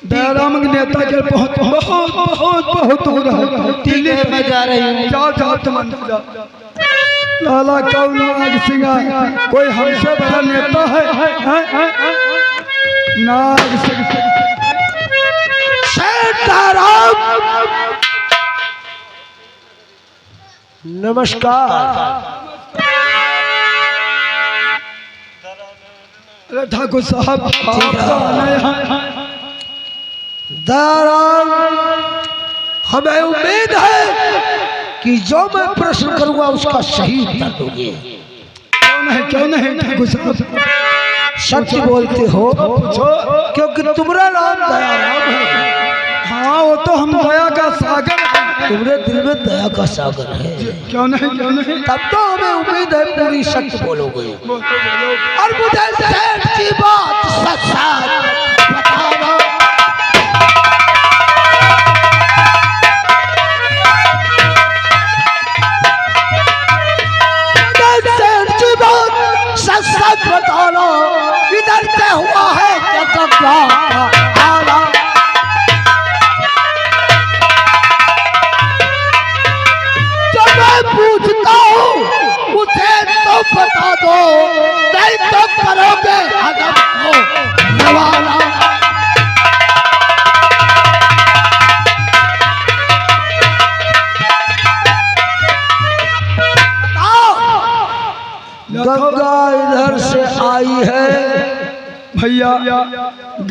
दयाराम के नेता के बहुत बहुत बहुत बहुत दूर है। ठीक है, मैं जा रही हूँ। जाओ तुम अंदर जाओ। लाला कौन नाग सिंगार, कोई हमसे बड़ा नेता है? नाग सिंह नमस्कार। अरे ठाकुर साहब, दयाराम, हमें उम्मीद है कि जो मैं प्रश्न करूंगा उसका सही उत्तर दोगे। क्यों नहीं ठाकुर साहब, सच बोलते हो, क्योंकि तुम्हारा नाम दयाराम है। हाँ, वो तो हम दया का सागर हैं। तुम्हारे दिल में दया का सागर है। क्यों नहीं? तब तो हमें उम्मीद है पूरी सच बोलोगे, और मुझे सेठ की बात सच बताना। सच बताना, इधर से हुआ है क्या गंगा का आना? जो मैं पूछता हूँ उसे तो बता दो, नहीं तो करोगे अदब को रवाना। गंगा इधर से आई है भैया।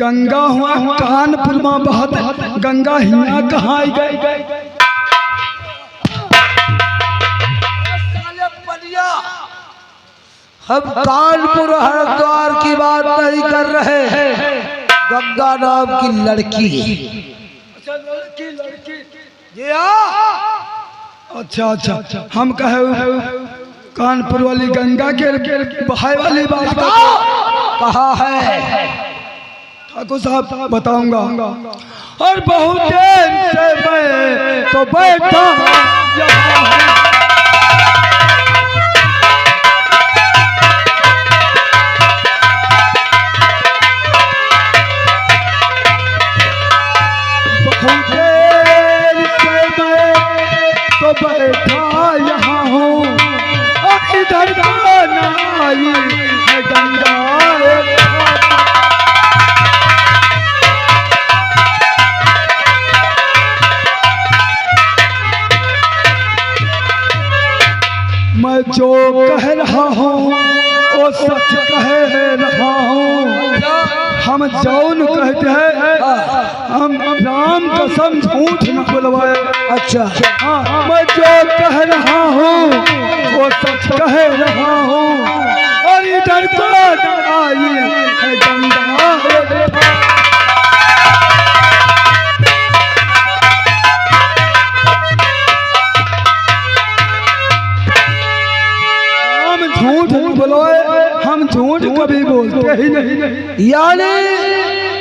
गंगा हुआ कानपुर में बहत, गंगा हिया कहाँ आई गई? हम कानपुर हरिद्वार की बात नहीं कर रहे हैं, गंगा नाम की लड़की। अच्छा, हम कहे कानपुर वाली गंगा के बहाई वाली बात। कहा है? ठाकुर साहब बताऊंगा। और बहुत देर से मैं तो बैठा यहाँ तो बैठा यहाँ हूँ, इधर आई है गंगा। मैं जो कह रहा हूँ वो सच कह रहा हूँ। हम जौन कहते हैं हम राम कसम झूठ न बुलवाए। अच्छा, हाँ, मैं जो कह रहा हूँ वो सच कह रहा हूँ। और इधर को आई है गंगा। हम झूठ नहीं बुलवाए, हम झूठ कभी बोलते ही नहीं। यानी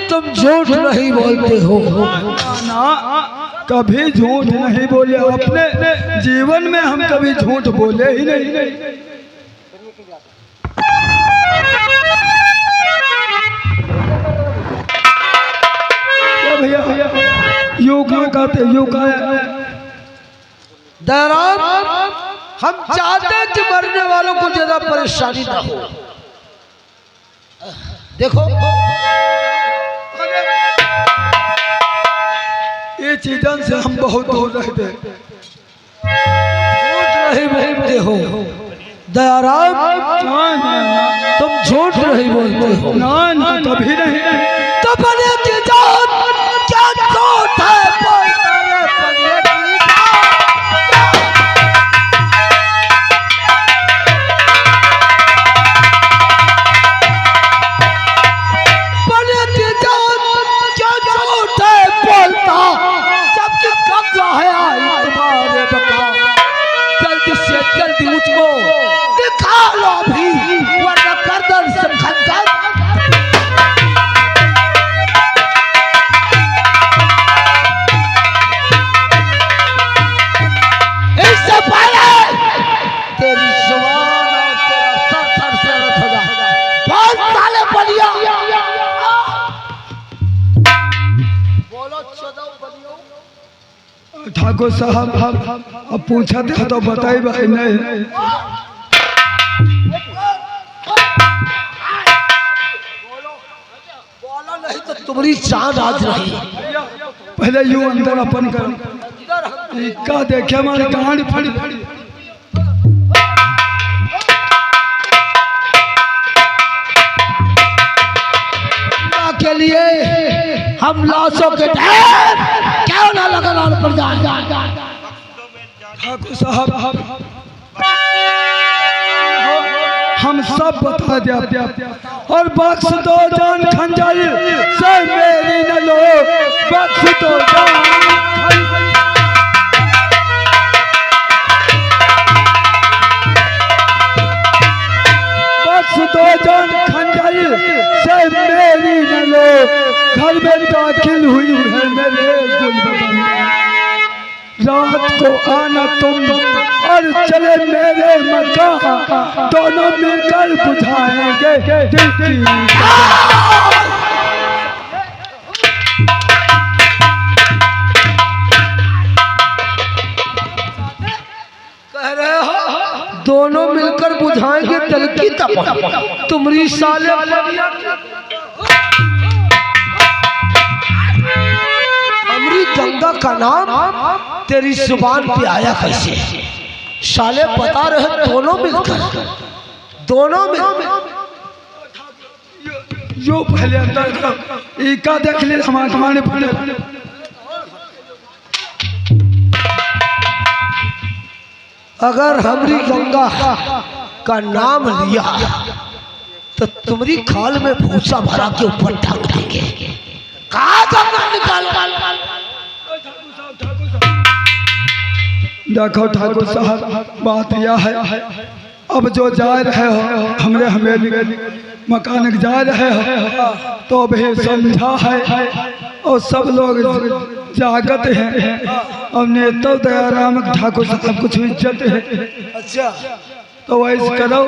तुम झूठ नहीं बोलते हो? ना, कभी झूठ नहीं बोले। अपने जीवन में हम कभी झूठ बोले ही नहीं। भैया योगा कहते योगा। दयाराम, हम चाहते हैं कि मरने वालों को ज्यादा परेशानी ना हो। देखो, ये चीजों से हम बहुत दूर रहते। झूठ नहीं बोलते हो दयाराम, तुम झूठ नहीं बोलते हो। ना ना, कभी नहीं। तो बने की जान क्या झूठ है? जल्दी मुझको निकालो भी, वरना गर्दन से खंजर। इससे पहले तेरी जुबान और तेरा सर थर से रख हो जाए। बहुत साले बलिया बोलो, 14 बलियों। ठाकुर साहब अब पूछा था तो बताई भाई नहीं। बोला नहीं तो तुम्हारी जान आज रही। पहले यूं अंदर अपन कर का देखे हमारी कहानी फड़ी फड़ी। के लिए हम लाशों के ढेर क्यों ना लगाना पड़ जाए। ठाकुर साहब हम सब बता दिया। और बख्श दो जान खंजर से मेरी न लो, बख्श दो जान बख्श दो जान खंजर से मेरी न लो। घर में दाखिल हुई है मेरे गुलबदन, रात को आना तुम और चले मेरे मकान, दोनों मिलकर बुझाएंगे दिल की। कह रहे हो दोनों मिलकर बुझाएंगे दिल की तपन। तुम्हारी साले हमारी गंगा का नाम तेरी जुबान पे आया कैसे? साले बता रहे दोनों मिलकर यो पहले अंदर इका देख ले हमारे पड़े। अगर हमारी गंगा का नाम लिया तो तुम्हारी खाल में भूसा भरा के ऊपर ढक देंगे। कहाँ गंगा निकालो? देखो ठाकुर साहब, बात यह है अब जो जा रहे हो हमरे हमें मकान जा रहे हो तो भी समझा है और सब लोग जागत हैं और नेता दयाराम ठाकुर साहब कुछ इज्जत है। अच्छा तो वैसे करो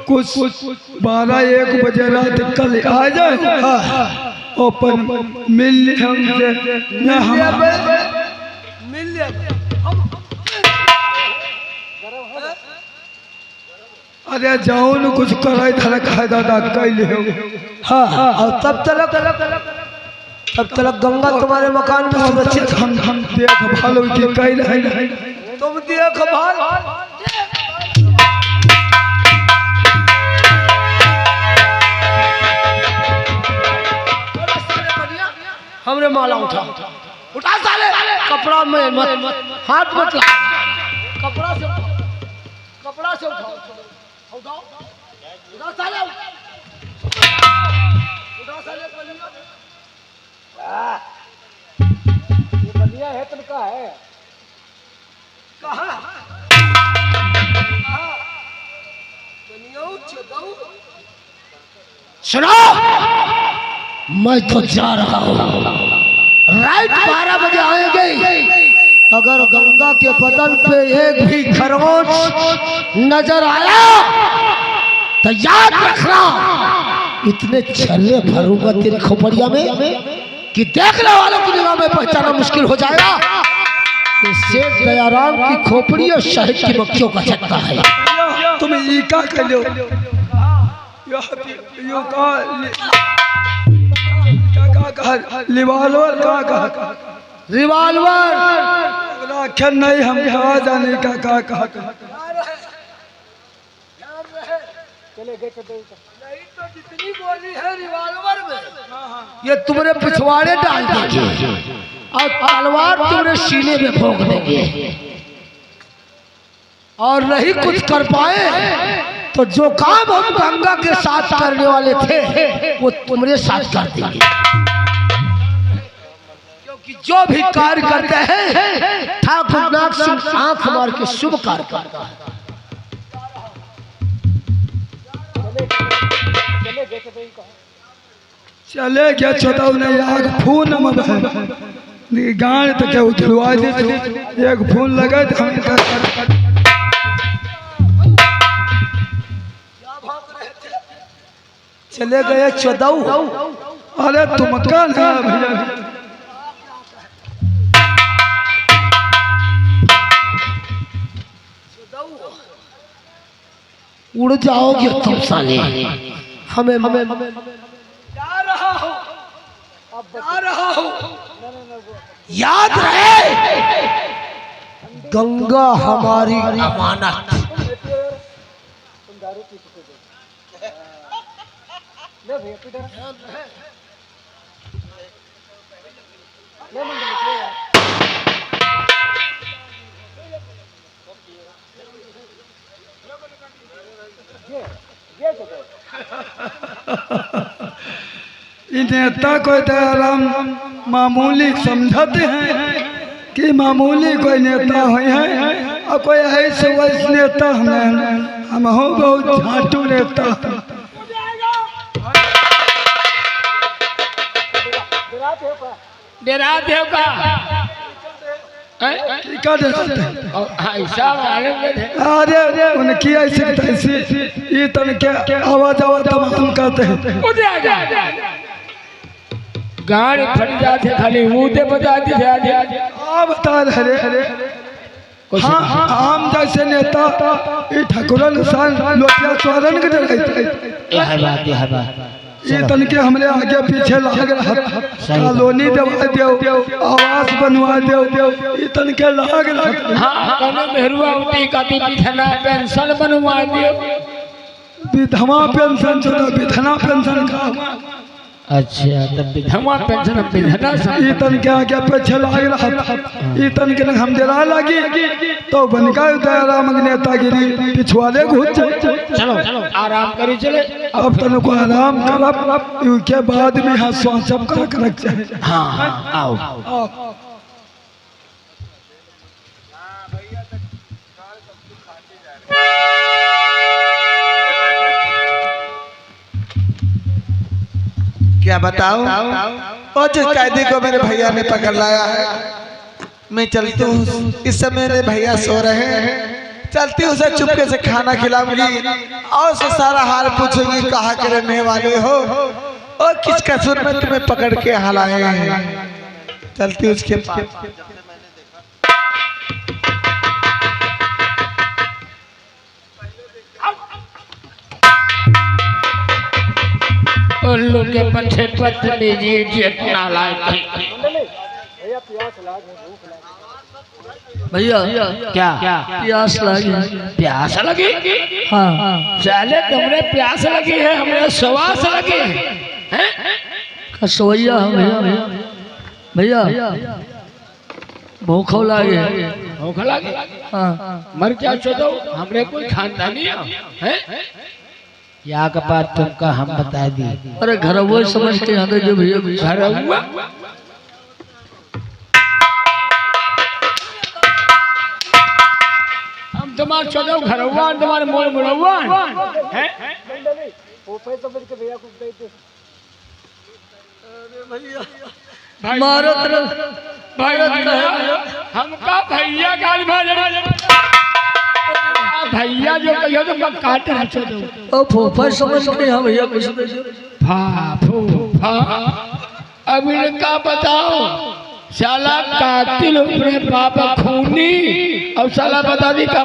कुछ 12-1 बजे रात कल आ जाए ओपन मिल हमसे मिल लिया अरे जाओ न कुछ कराई धरक है दादा कैले हो। हाँ और तब तक गंगा तुम्हारे मकान में सुरक्षित हम देख भालो की कह रहे हैं तुम देख भाल हमरे माला उठा साले कपड़ा में मत हाथ मत ला कपड़ा से उठाओ उठा साले ये बलिया है तुमका है कहाँ सुनो मैं तो जा रहा हूँ राइट 12 बजे आएंगे। अगर गंगा के बदन पे एक भी खरगोश नजर आया तो याद रखना इतने छल्ले भरूंगा तेरी खोपड़िया में कि देखने वालों की निगाह में पहचाना मुश्किल हो जाएगा। इससे दयाराम की खोपड़ी और शहद की मक्खियों का चक्का है। तुम ये क्या कर लो यो का रिवाल्वर का रिवाल्वर आखिर नहीं हम कहा जाने का कहा चले गए तो नहीं तो जितनी गोली है रिवाल्वर में ये तुम्हारे पिछवाड़े डाल देंगे और तलवार तुम्हारे सीने में भोंक देंगे और नहीं कुछ कर पाए तो जो काम हम गंगा के साथ करने वाले थे वो तुम्हारे साथ कर देंगे। क्योंकि जो भी कार्य करते हैं ठाकुर नाग सिंह आंख मार के शुभ कार्य करता है। चले गया चौदह ने आग फोन गाड़ तो क्या उठवा दे एक फोन लगा तो हम चले गए 14। अरे तुम का ना भैया उड़ जाओगे तुम साले हमें जा रहा हूँ याद रहे गंगा हमारी अमानत। नेता को दयाराम मामूली समझते हैं कि मामूली कोई नेता हुए हैं और कोई ऐसे वैसे नेता हम हो बहुत झाटू नेता। डेरा देव का अरे उनकी ऐसे तैसे ये तन के आवाज तमाम करते हैं गाड़ी फट जाते खाली मुँह बजाते थे बता रहे हाँ आम जैसे नेता ठाकुर लोटिया चौरन के ये तन के हमरे आगे पीछे लाग रहा कॉलोनी दवा दो आवास बनवा दो ये तन के लाग रहा मेहरुआ का पेंशन बनवा दियो विधवा पेंशन विधना पेंशन का अच्छा तब विधवा पेंशन ये तन के आगे पीछे लाग रहा ये तन के हम जरा लगी तो बन गए दयाराम नेतागिरी पिछवाड़े घुस चलो आराम करी चले अब तन को आराम करब के बाद में हाँ सब कर रख चाहिए। हाँ आओ क्या बताऊं? वो जिस कैदी को मेरे भैया ने पकड़ लाया है, मैं चलती हूँ, इस समय मेरे भैया सो रहे हैं, चलती हूँ उसे चुपके से खाना खिलाऊंगी और उसे सारा हाल पूछूंगी, कहाँ के रहने वाले हो और किस कसूर में तुम्हें पकड़ के यहाँ लाए हैं। चलती हूँ उसके पास। उल्लू के पत्ते पत्ते लीजिए जितना लायक। भैया क्या प्यास लगी। प्यास लगी? हाँ चले तुमने प्यास लगी है, हमने सवास लगी है। कसवैया भैया भैया भूख लागे। भूख लगी? हाँ मर क्या चलो, हमने कोई खानदानी है? क्या का बात तुमका हम बता दी। अरे घर वो समझ के यहाँ जो भैया घर हुआ हम तुम्हारे चलो घर हुआ, तुम्हारे मोड़ मुड़वा है। मारो भाई हमका भैया गाली भैया जो कहियो तो मैं काट रहा चलो। ओ फूफा समझ के यहाँ भैया कुछ अब इनका बताओ, साला कातिल अपने बाबा खूनी और साला बता दी का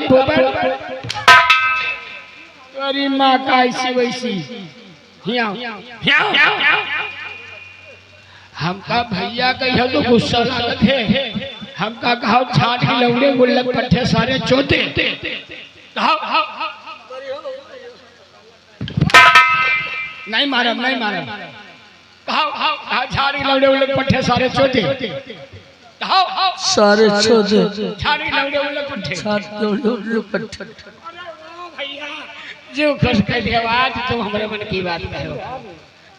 तेरी माँ का ऐसी वैसी हमका भैया कहियो तो गुस्सा लागत है। हमका कहा छाट के लौड़े गुल्लक पट्टे सारे चोते नहीं मारम नहीं मारम कहा झाड़ी लौड़े उल्लक पट्टे सारे चोते सारे छोटे झाड़ी लौड़े उल्लक पट्टे भैया जो खुश कर दिया आज तुम हमारे मन की बात कहो।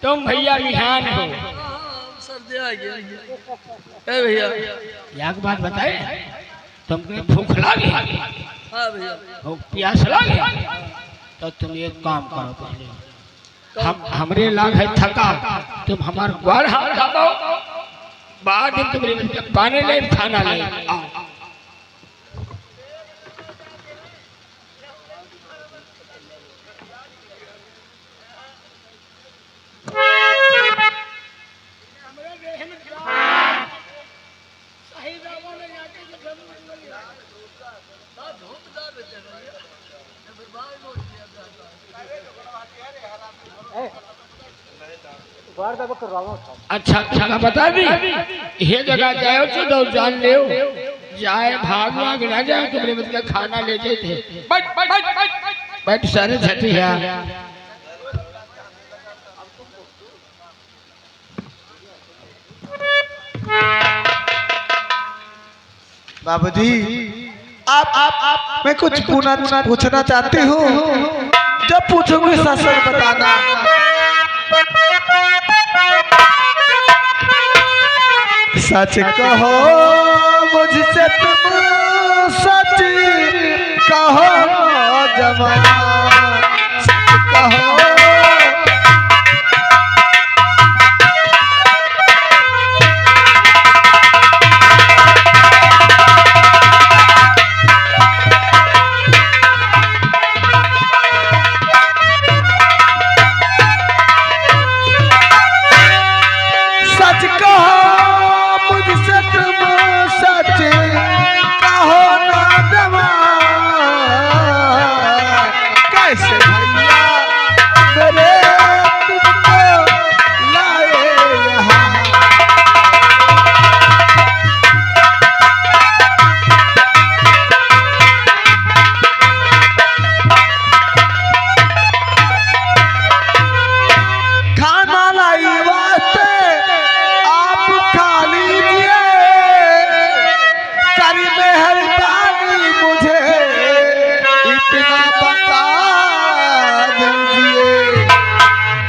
तुम भैया बिहान हो भैया एक बात बताए, तुमको भूख लगी हाँ भैया प्यास लगी तो तुम एक काम करो, पहले हमरे लाग है थका, तुम हमारे ग्वार हाथ दबाओ, बाद में तुम पानी ले खाना ले आओ। अच्छा अच्छा बता दी ये जगह जाओ तो दो जान ले जाए भाग भाग ना जाए तुमने मतलब खाना ले जाते बैठ सारे छठी है। बाबूजी आप मैं कुछ पूछना चाहती हूँ, जब पूछूंगी सच सच बताना। सच कहो मुझसे तुम, सच कहो जमाना, सच कहो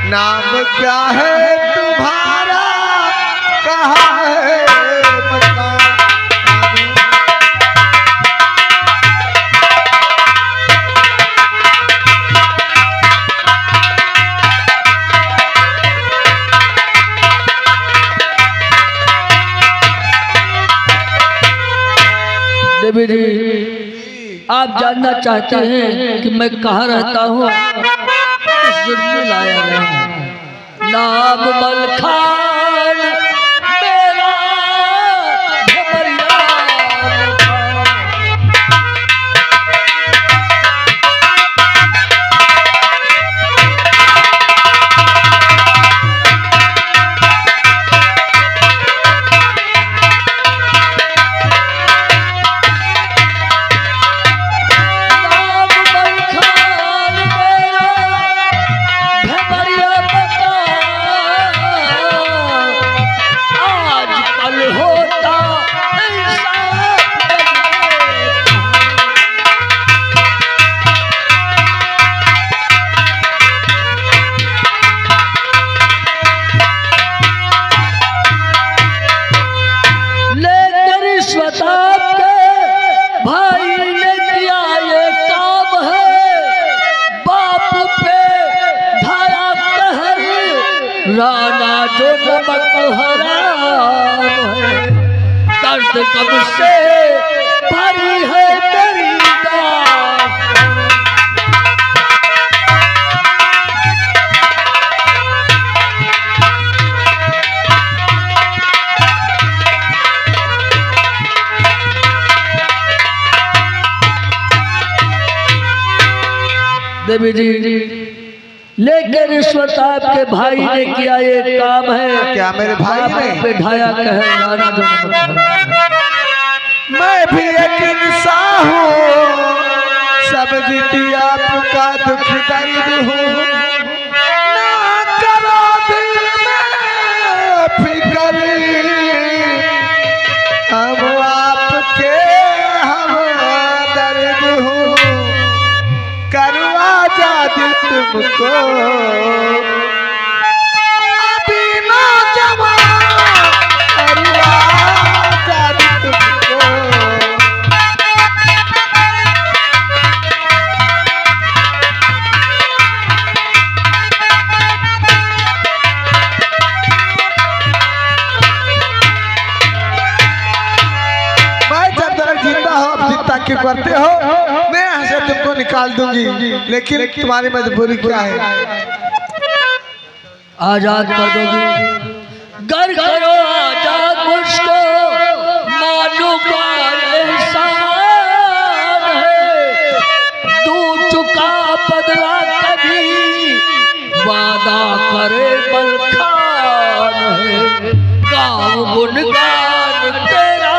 नाम क्या है तुम्हारा, कहाँ है मकान? जी आप जानना चाहते हैं कि मैं कहाँ रहता हूँ, इस जुर्म में लाया गया हूँ। नाम मलखान मेरा भमरिया राना जो नमक हराम है, दर्द गम से भरी है मेरी दास्तां। देवी जी लेकिन रिश्वत आपके भाई ने किया ये काम है। क्या मेरे भाई ने बिठाया कहे राना जो नमक हराम। मैं भी एक इंसान हूँ, सब जीती आपका दुख दर्द हूँ। ना करो दिल में फिक्र, हम आपके हम दर्द हूँ। करवा जादी तुमको अभी नौजवान, करवा जादी तुमको। मैं जब तक जिंदा हो, अब जितना क्यों करते हो, मैं यहाँ से तुमको निकाल दूंगी, लेकिन तुम्हारी मजबूरी क्या है? आजाद कर दोगी। गर करो आजाद मुझको, मालूम का एहसान है। दूर चुका बदला कभी, वादा करे मलखान है। गाँव गुनगान तेरा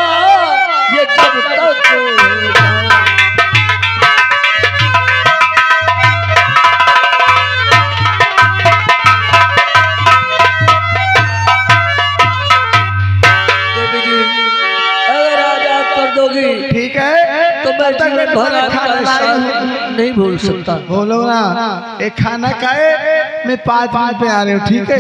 ये जब तक ठीक है, तो मैं जीवन भर आपका एहसान नहीं भूल सकता। बोलो ना, एक खाना खाए मैं 5 मिनट पे आ रहे हूँ, ठीक है?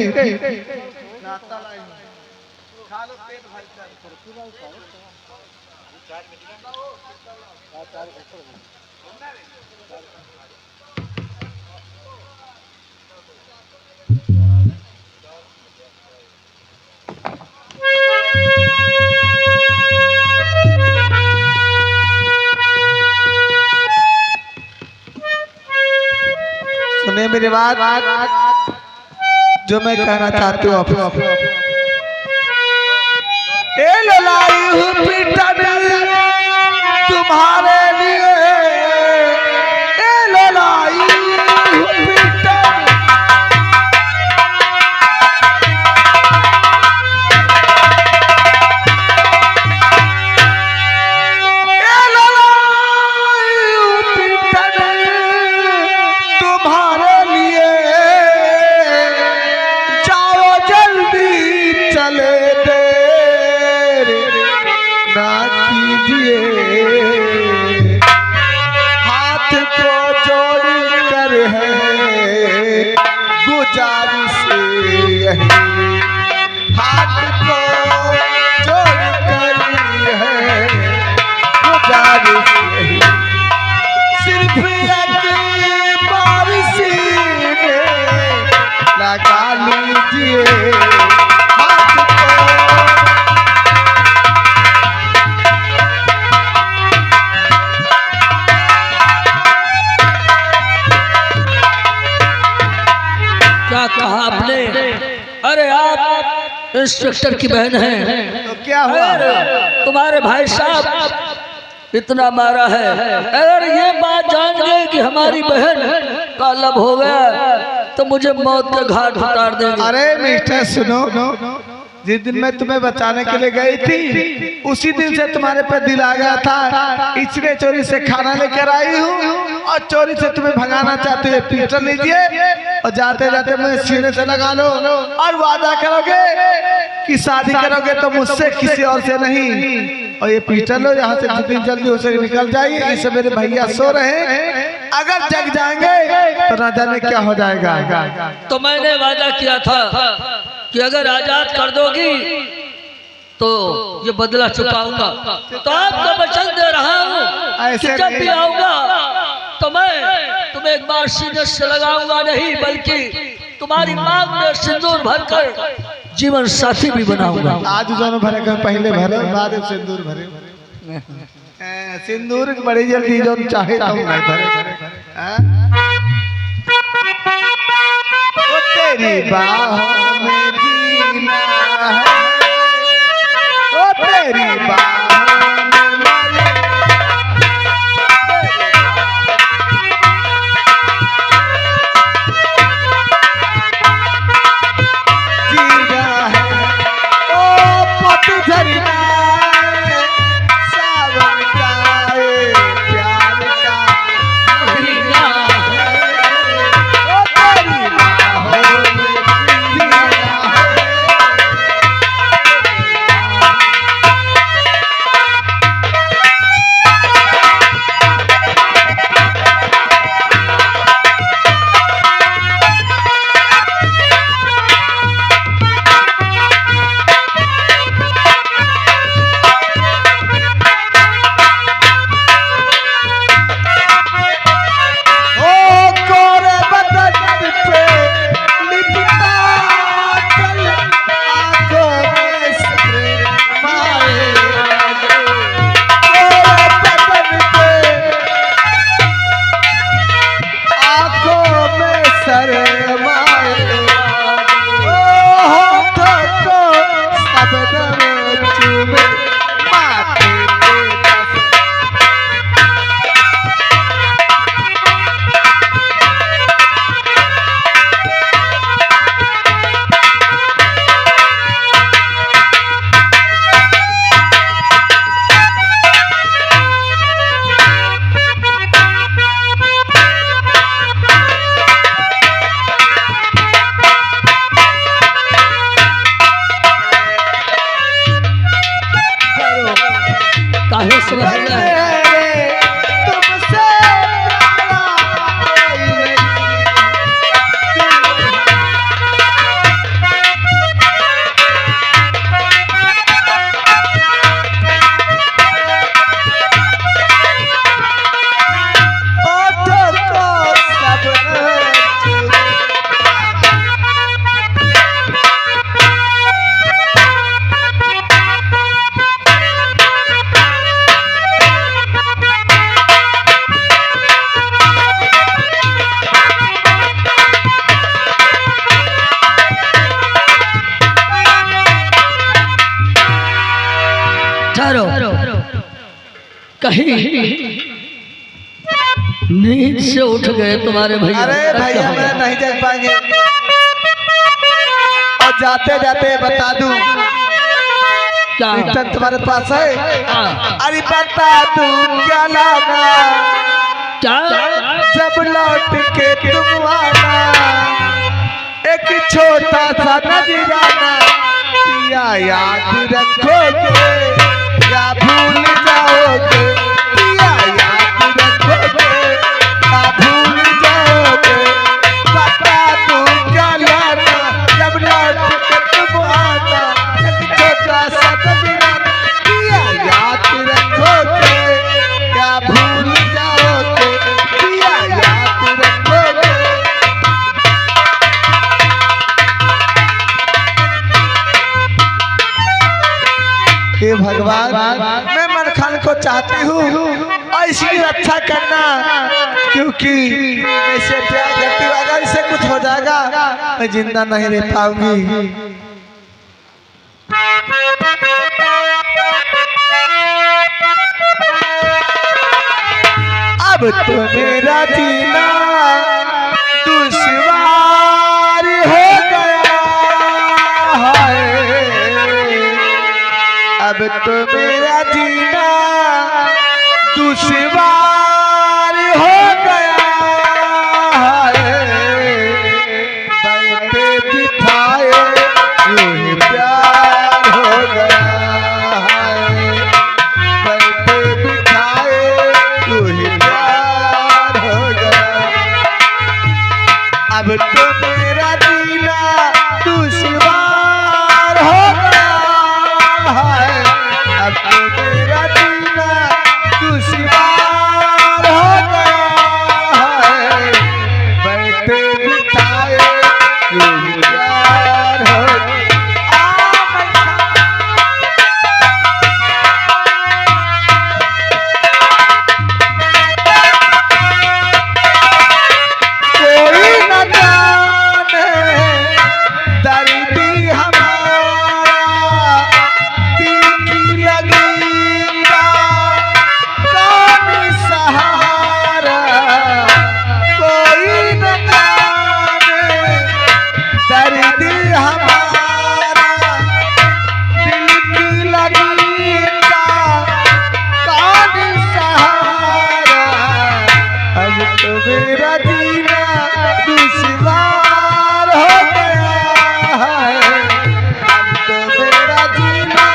सुने मेरी बात, जो मैं कहना चाहती हूँ। ए ललाई हूँ पिटन तुम्हारे लिए, ए ललाई हूँ पिटन। ए ललाई हूँ पिटन तुम्हारे लिए, जाओ जल्दी चले देर ना कीजिए। हाथ को जोड़ कर है गुजारिश यही, हाथ को जोड़ कर है गुजारिश यही। सिर्फ एक बार सीने लगा लीजिए हाथ को। आप इंस्पेक्टर की बहन हैं, तो क्या हुआ? अगर तुम्हारे भाई साहब इतना मारा है, अगर ये बात जान गए कि हमारी बहन का लब हो गया तो मुझे मौत के घाट उतार देंगे। अरे मिस्टर सुनो, जिस दिन मैं तुम्हें बचाने के लिए गई थी उसी दिन से तुम्हारे पे दिल आ गया था, इसलिए चोरी से खाना लेकर आई हूँ और चोरी से तुम्हें भगाना चाहते हो। पिस्टल लीजिए और जाते जाते मुझे सीने से लगा लो और वादा करोगे कि शादी करोगे तो मुझसे, किसी और से नहीं। और ये पिस्टल लो, यहाँ से जितनी जल्दी हो सके निकल जाइए। इसे मेरे भैया सो रहे हैं, अगर जग जाएंगे तो ना जाने क्या हो जाएगा। तो मैंने वादा किया था कि अगर आजाद कर दोगी तो ये बदला चुकाऊंगा। तो आपको वचन दे रहा हूँ कि जब भी आऊंगा तो मैं तुम्हें एक बार सीने से लगाऊंगा नहीं, बल्कि तुम्हारी मांग में सिंदूर भरकर जीवन साथी भी बनाऊंगा। आज दोनों भरे कर पहले भरे बाद में सिंदूर भरे। सिंदूर बड़ी जल्दी जो चाहे तो नहीं भरे। वो तेरी बाहों में जीना है, वो तेरी बाहों में मरना जीना है। ओ पतझड़ में सावन का प्यार का महीना है, ओ तेरी बाहों में जीना है। कहीं नींद से उठ गए तुम्हारे भैया? अरे भैया मैं नहीं जग पाएंगे। और जाते जाते बता दूं क्या पिस्टल तुम्हारे पास है? हाँ। अरे बता दूं क्या लाना क्या जब लौट के तुम आना, एक छोटा सा नजराना पिया याद रखोगे या भूल जाओगे, पिया याद रखोगे या भूल जाओगे। बता दूं क्या लाना जब लौट के तुम आना, एक छोटा सा नजराना पिया याद रखोगे या भूल जाओगे, पिया याद रखोगे। हे भगवान मैं मनखान को चाहती हूँ और इसकी रक्षा करना, क्योंकि मैं इसे प्यार करती हूँ। अगर इसे कुछ हो जाएगा मैं जिंदा नहीं रह पाऊंगी। अब तो मेरा जीना दुश्वार हो गया है। अब तो मेरा जीना दुश्वार हो गया है। बैठे बिठाए यूं ही प्यार हो गया है। बैठे बिठाए यूं ही प्यार हो गया। अब तो मेरा जीना दुश्वार हो गया है। अब तो मेरा जीना दुश्वार हो गया है। बैठे बिठाए यूं ही प्यार हो कोई न जाने दर्दी हमारा दिल की लगेगा कौन सहारा। कोई न जाने दर्दी हमारा दिल की लगेगा कौन सहारा। अब तो मेरा जीना दुश्वार हो गया है। अब तो मेरा जीना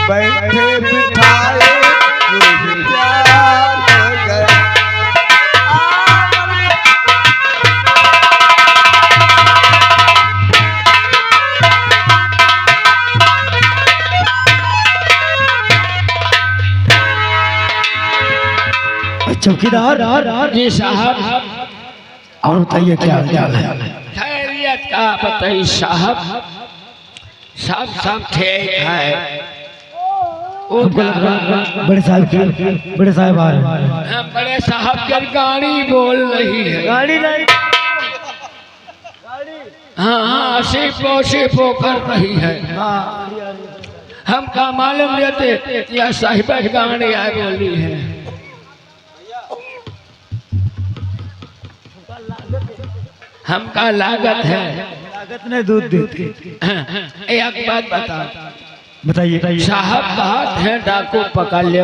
बैठे बिठाए यूं ही प्यार हो गया। चौकीदार जी साहब, और बताइए क्या क्या है? खैरियत का बताइए साहब। सब सब ठीक है। हमको लग रहा बड़े साहब आ रहे हैं। हम बड़े साहब की गाड़ी बोल रही है। गाड़ी नहीं, हाँ सिपो कर रही है। हमका मालूम रहते या साहिब गाड़ी आ बोली है। हमका लागत है। लागत नहीं दूध देती। एक बात बता, बताइए। साहब बात है डाकू पकड़ ले।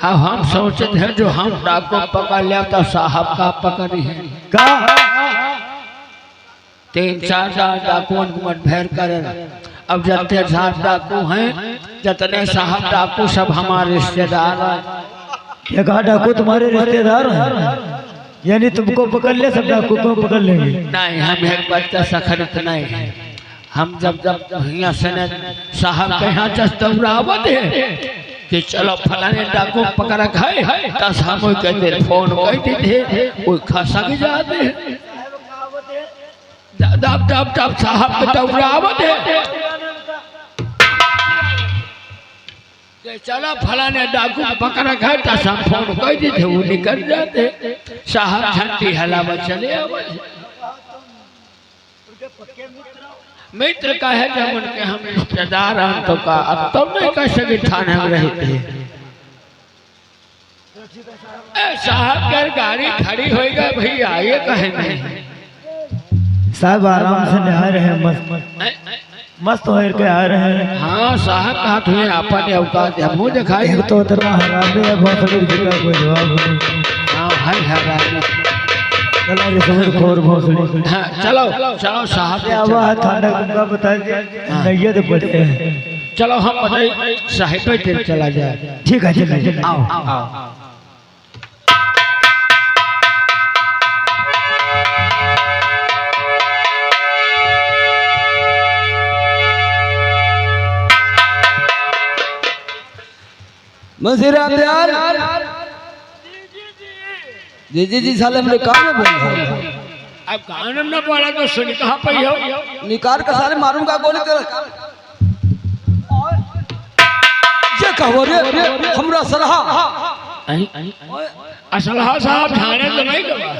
हाँ हम सोचते हैं जो हम डाकू पकड़ ले तो साहब का पकड़ी है। का 3-4 डाकुओं को मठभेड़ करे। अब जितने साहब डाकू हैं, जितने साहब डाकू सब हमारे रिश्तेदार हैं। क्या कहा? डाकू तुम्हारे रिश्तेदार हैं? यानी तुमको पकड़ ले, सब डाकू को पकड़ लेंगे? नहीं, हम एक बात का सखरत नहीं है। हम जब यहाँ से साहब के यहाँ दौड़ावत है कि चलो फलाने डाकू पकड़ा खाए, तब हम कहते फोन कहते थे कोई खसक जाते हैं। जब साहब के दौड़ावत है चलो फलाने डाकू पकड़ा खाए, तब हम फोन कहते थे वो निकल जाते। साहब झंडी हलावत चले आवे। मित्र का है जब उनके हम रिश्तेदार हैं तो का अब तब नहीं कह सके थाने में रहते हैं। साहब की गाड़ी खड़ी होएगा भैया ये कहे नहीं। साहब आराम से नहा रहे हैं, मस्त हो के आ रहे हैं। हाँ साहब कहा तुम्हें अपन अवकाश है, मुँह दिखाई। एक तो उतना हरामी है, बहुत बड़ी जगह कोई जवाब नहीं। हाँ भाई हरामी। चलो ये समझ खोर भोसड़ी। हाँ चलो चलो साहब क्या हुआ है? थाना का बता दिया, नैयत पड़े हैं। चलो हम बताइए साहिब पे चला जाए। ठीक है, चलो आओ। मंजीरा दयाल जी साले हमने काम में बोला। अब गाना न बोला तो सुन कहाँ पे हो? निकाल का साले मारूंगा गोली तेरा। ये कहो रे हमरा सलाह। असलहा साहब झाड़े तो नहीं गवा।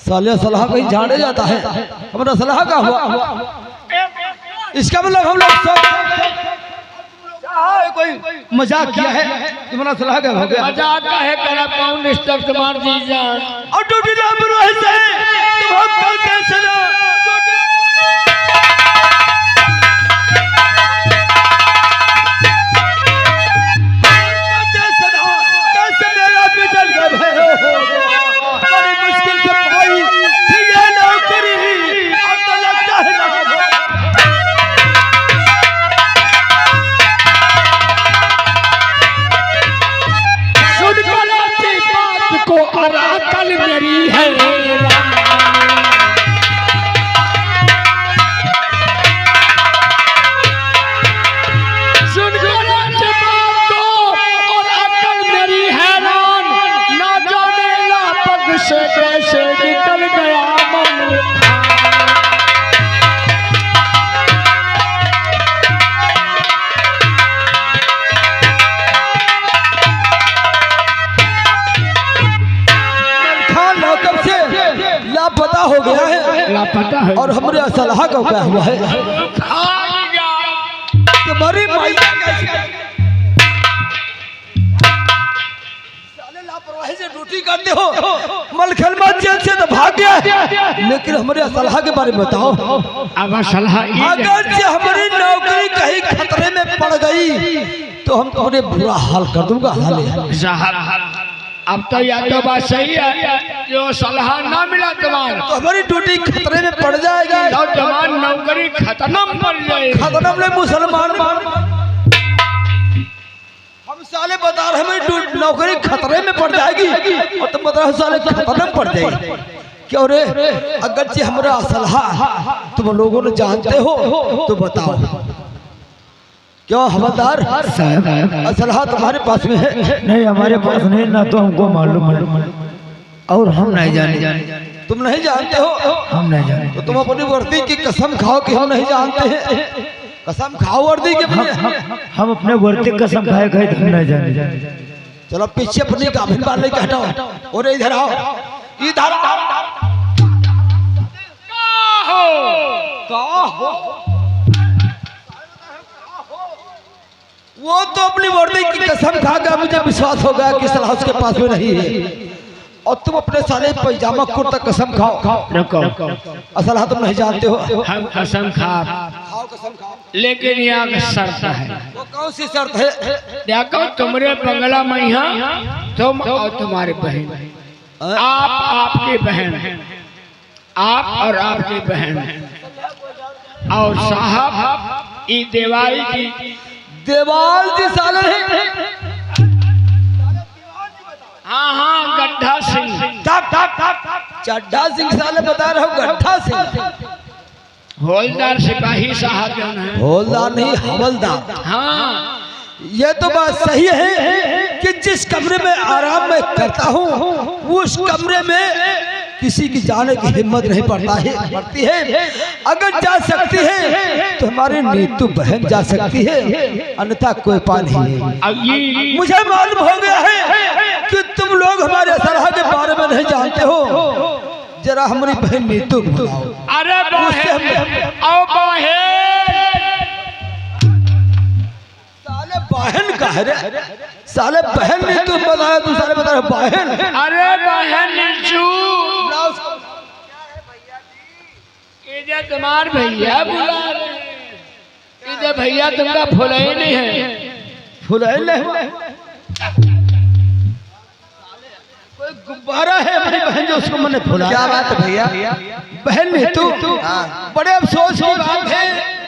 साले सलाह कहीं झाड़े जाता है, हमरा सलाह का हुआ। इसका मतलब हम लोग सब कोई मजाक किया है तुम्हारा सलाह क्या हो गया मजाक का है करा पाऊं डिस्टर्ब तुम्हार जी जान और ड्यूटी ना बनो ऐसे तुम हम कल कैसे ना कैसे मेरा बिचल का भय हो बड़ी मुश्किल से पाई थी ये नौकरी अब तो लगता है ना को अराकल मेरी है सुन बात को और अकल मेरी हैरान ना जाने लापत से कैसे निकल गया मन लापता हो गया है लापता है और हमारे सलाह का क्या हुआ है तुम्हारी माई साले लापरवाही से ड्यूटी करते हो मलखलमा जेल से तो भाग गया लेकिन हमारे सलाह के बारे में बताओ अब सलाह अगर से हमारी नौकरी कहीं खतरे में पड़ गई तो हम तुम्हारे बुरा हाल कर दूंगा अब तो या तो बात सही है जो सलाह ना मिला तुम्हारा तो हमारी ड्यूटी खतरे में पड़ जाएगी तो तुम्हारी नौकरी खत्म पड़ जाएगी खत्म ले मुसलमान हम साले बता रहे हमारी नौकरी खतरे में पड़ जाएगी और तुम बता रहे साले खतरे में पड़ जाएगी क्यों रे अगर से हमारा सलाह तुम लोगों ने जानते हो तो बताओ क्यों हवलदार सलाह तुम्हारे पास में है नहीं हमारे पास नहीं ना तो हमको मालूम है और हम नहीं जाने तुम नहीं जानते हो हम नहीं जाने तो तुम अपनी वर्दी की कसम खाओ कि हम नहीं जानते हैं कसम खाओ वर्दी के हम अपने वर्दी कसम खाए गए हम नहीं जाने चलो पीछे अपनी गाभिन बाल लेके हटाओ और इधर आओ इधर वो तो अपनी वर्दी की कसम खा गया मुझे विश्वास हो गया कि सलाह उसके पास में नहीं है और तुम अपने साले पैजामा कुर्ता कसम खाओ असलाह तुम नहीं जानते हो हम कसम खाओ कसम खाओ लेकिन यहाँ का शर्त है वो कौन सी शर्त है देखो तुम्हारे बंगला में यहाँ तुम और तुम्हारी बहन आप आपकी बहन आप और आपकी बहन और साहब ये देवाई की देवाल जी साले हाँ हाँ गड्ढा सिंह चड्ढा सिंह साले बता रहे हो गड्ढा सिंह हवलदार सिपाही साहब जो है हवलदार नहीं हवलदार हाँ ये तो बात सही है कि जिस कमरे में आराम में करता हूँ उस कमरे में किसी की जाने की हिम्मत नहीं पड़ती है अगर जा सकती है तो हमारी नीतू बहन जा सकती है अन्यथा कोई उपाय नहीं है मुझे मालूम हो गया है कि तुम लोग हमारे सलाह के बारे में नहीं जानते हो जरा हमारी बहन नीतू बुलाओ अरे बहन साले बहन का है रे साले बहन नीतू बताया तू साले बता रहे बहन अरे बहन नीतू इधर तुम्हार भैया बुला रहे इधर भैया तुमका फुलाई नहीं है फुलाई नहीं कोई गुब्बारा है मेरी बहन जो उसको मैंने फुला क्या बात है भैया बहन नीतू बड़े अफसोस की बात है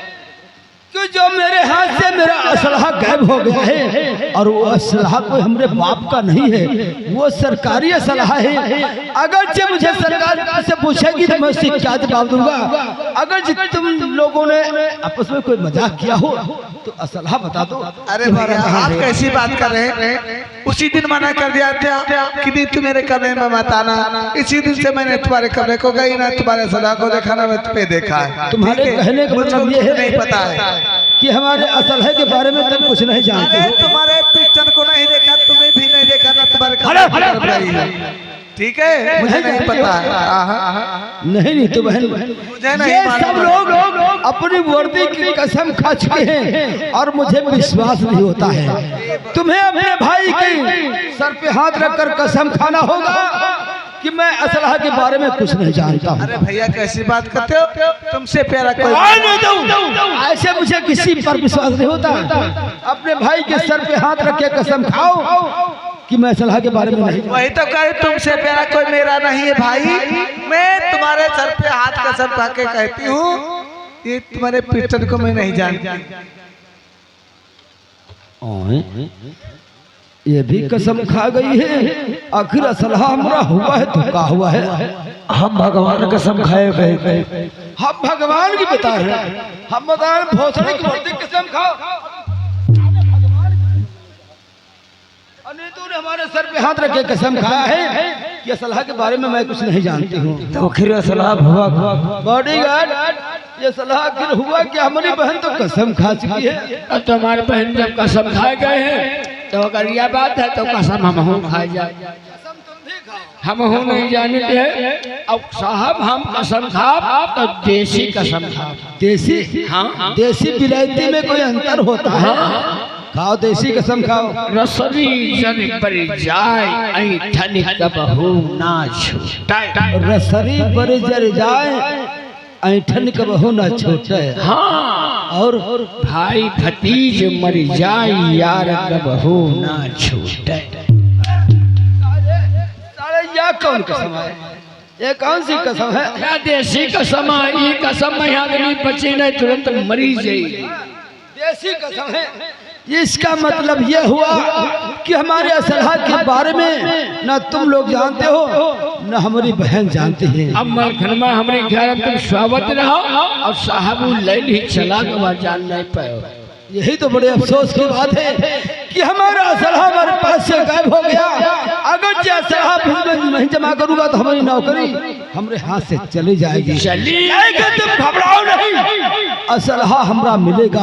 कि जो मेरे हाथ से मेरा असलहा गायब हो गया है और वो असलहा कोई हमारे बाप का नहीं है वो सरकारी असलहा है अगर जो मुझे सरकार से पूछेगी तो मैं उससे क्या जवाब दूंगा अगर तुम लोगों ने आपस में कोई मजाक किया हो तो असलहा बता दो अरे भैया आप कैसी बात कर रहे हैं उसी दिन मना कर दिया था कि नहीं तू मेरे कमरे में मत आना इसी दिन से मैंने तुम्हारे कमरे को गई ना तुम्हारे सलाह को देखा ना मैं तुम्हें देखा है तुम्हारे कहने का मतलब ये है नहीं पता है कि हमारे असलहे के बारे में तुम कुछ नहीं जानते अरे हो तुम्हारे पिक्चर को नहीं देखा तुम्हें भी नहीं देखा ना तुम्हारे कमरे में गई है ठीक है, मुझे नहीं पता। नहीं तो बहन, मुझे नहीं ये मालूम। सब लोग अपनी वर्दी की कसम खा चुके हैं और मुझे विश्वास नहीं होता है। तुम्हें अपने भाई की सर पे हाथ रखकर कसम खाना होगा कि मैं असलहा के बारे में कुछ नहीं जानता हूँ। अरे भैया कैसी बात करते हो, तुमसे प्यारा कोई ऐसे मुझे किसी पर विश्वास नहीं होता। अपने भाई के सर पे हाथ रख के कसम खाओ कि मैं असलहा के बारे में नहीं। वही तो कहे, तुमसे प्यारा कोई मेरा नहीं है भाई। मैं तुम्हारे सर पे हाथ कसम खा के कहती हूँ, ये तुम्हारे पिस्टन को मैं नहीं जानती। ये भी कसम खा गई है। आखिर असलहा हमारा हुआ है तो का हुआ है? हम भगवान कसम खाए गए। हम भगवान की बता रहे हैं, हम बता रहे भोसड़ी की वर्दी कसम खाओ। अनितू ने हमारे सर पे हाथ रख के कसम खाया है कि असलहा के बारे में मैं कुछ नहीं जानती हूँ। तो फिर सलाह हुआ बॉडीगार्ड, ये सलाह आखिर हुआ कि हमारी बहन तो कसम खा चुकी है। और तुम्हारे बहन जब कसम खाए गए हैं तो अगर यह बात है तो कसम हम हो खाए जाए। हम हो नहीं जानते हैं। अब साहब हम कसम खा तो देसी कसम खा। देसी? हाँ, देसी विलायती में कोई अंतर होता है? खाओ देसी कसम खाओ। रसरी जन पर जाए ऐठन कबहू ना छूटे। रसरी पर जर जाए ऐठन कबहू ना छूटे। हाँ, और भाई भतीज मर जाए यार कबहू ना छूटे। साले यह कौन कसम है? ये कौन सी कसम है? क्या देसी कसम है? ये कसम में आदमी बची नहीं, तुरंत मरी जाएगी। देसी कसम है। इसका मतलब ये हुआ कि हमारे असलहा के बारे में न तुम लोग जानते हो न हमारी बहन जानती है। अब मलखनमा हमारे घर में तुम स्वागत रहो और साहब लैल ही चला के जान नहीं पाए। यही तो बड़े अफसोस की बात है कि हमारा असलहा हमारे पास से गायब हो गया। अगर जो असलहा नहीं जमा करूंगा तो हमारी नौकरी हमारे हाथ से चली जाएगी। चलिए, तुम घबराओ नहीं, असलहा हमारा मिलेगा।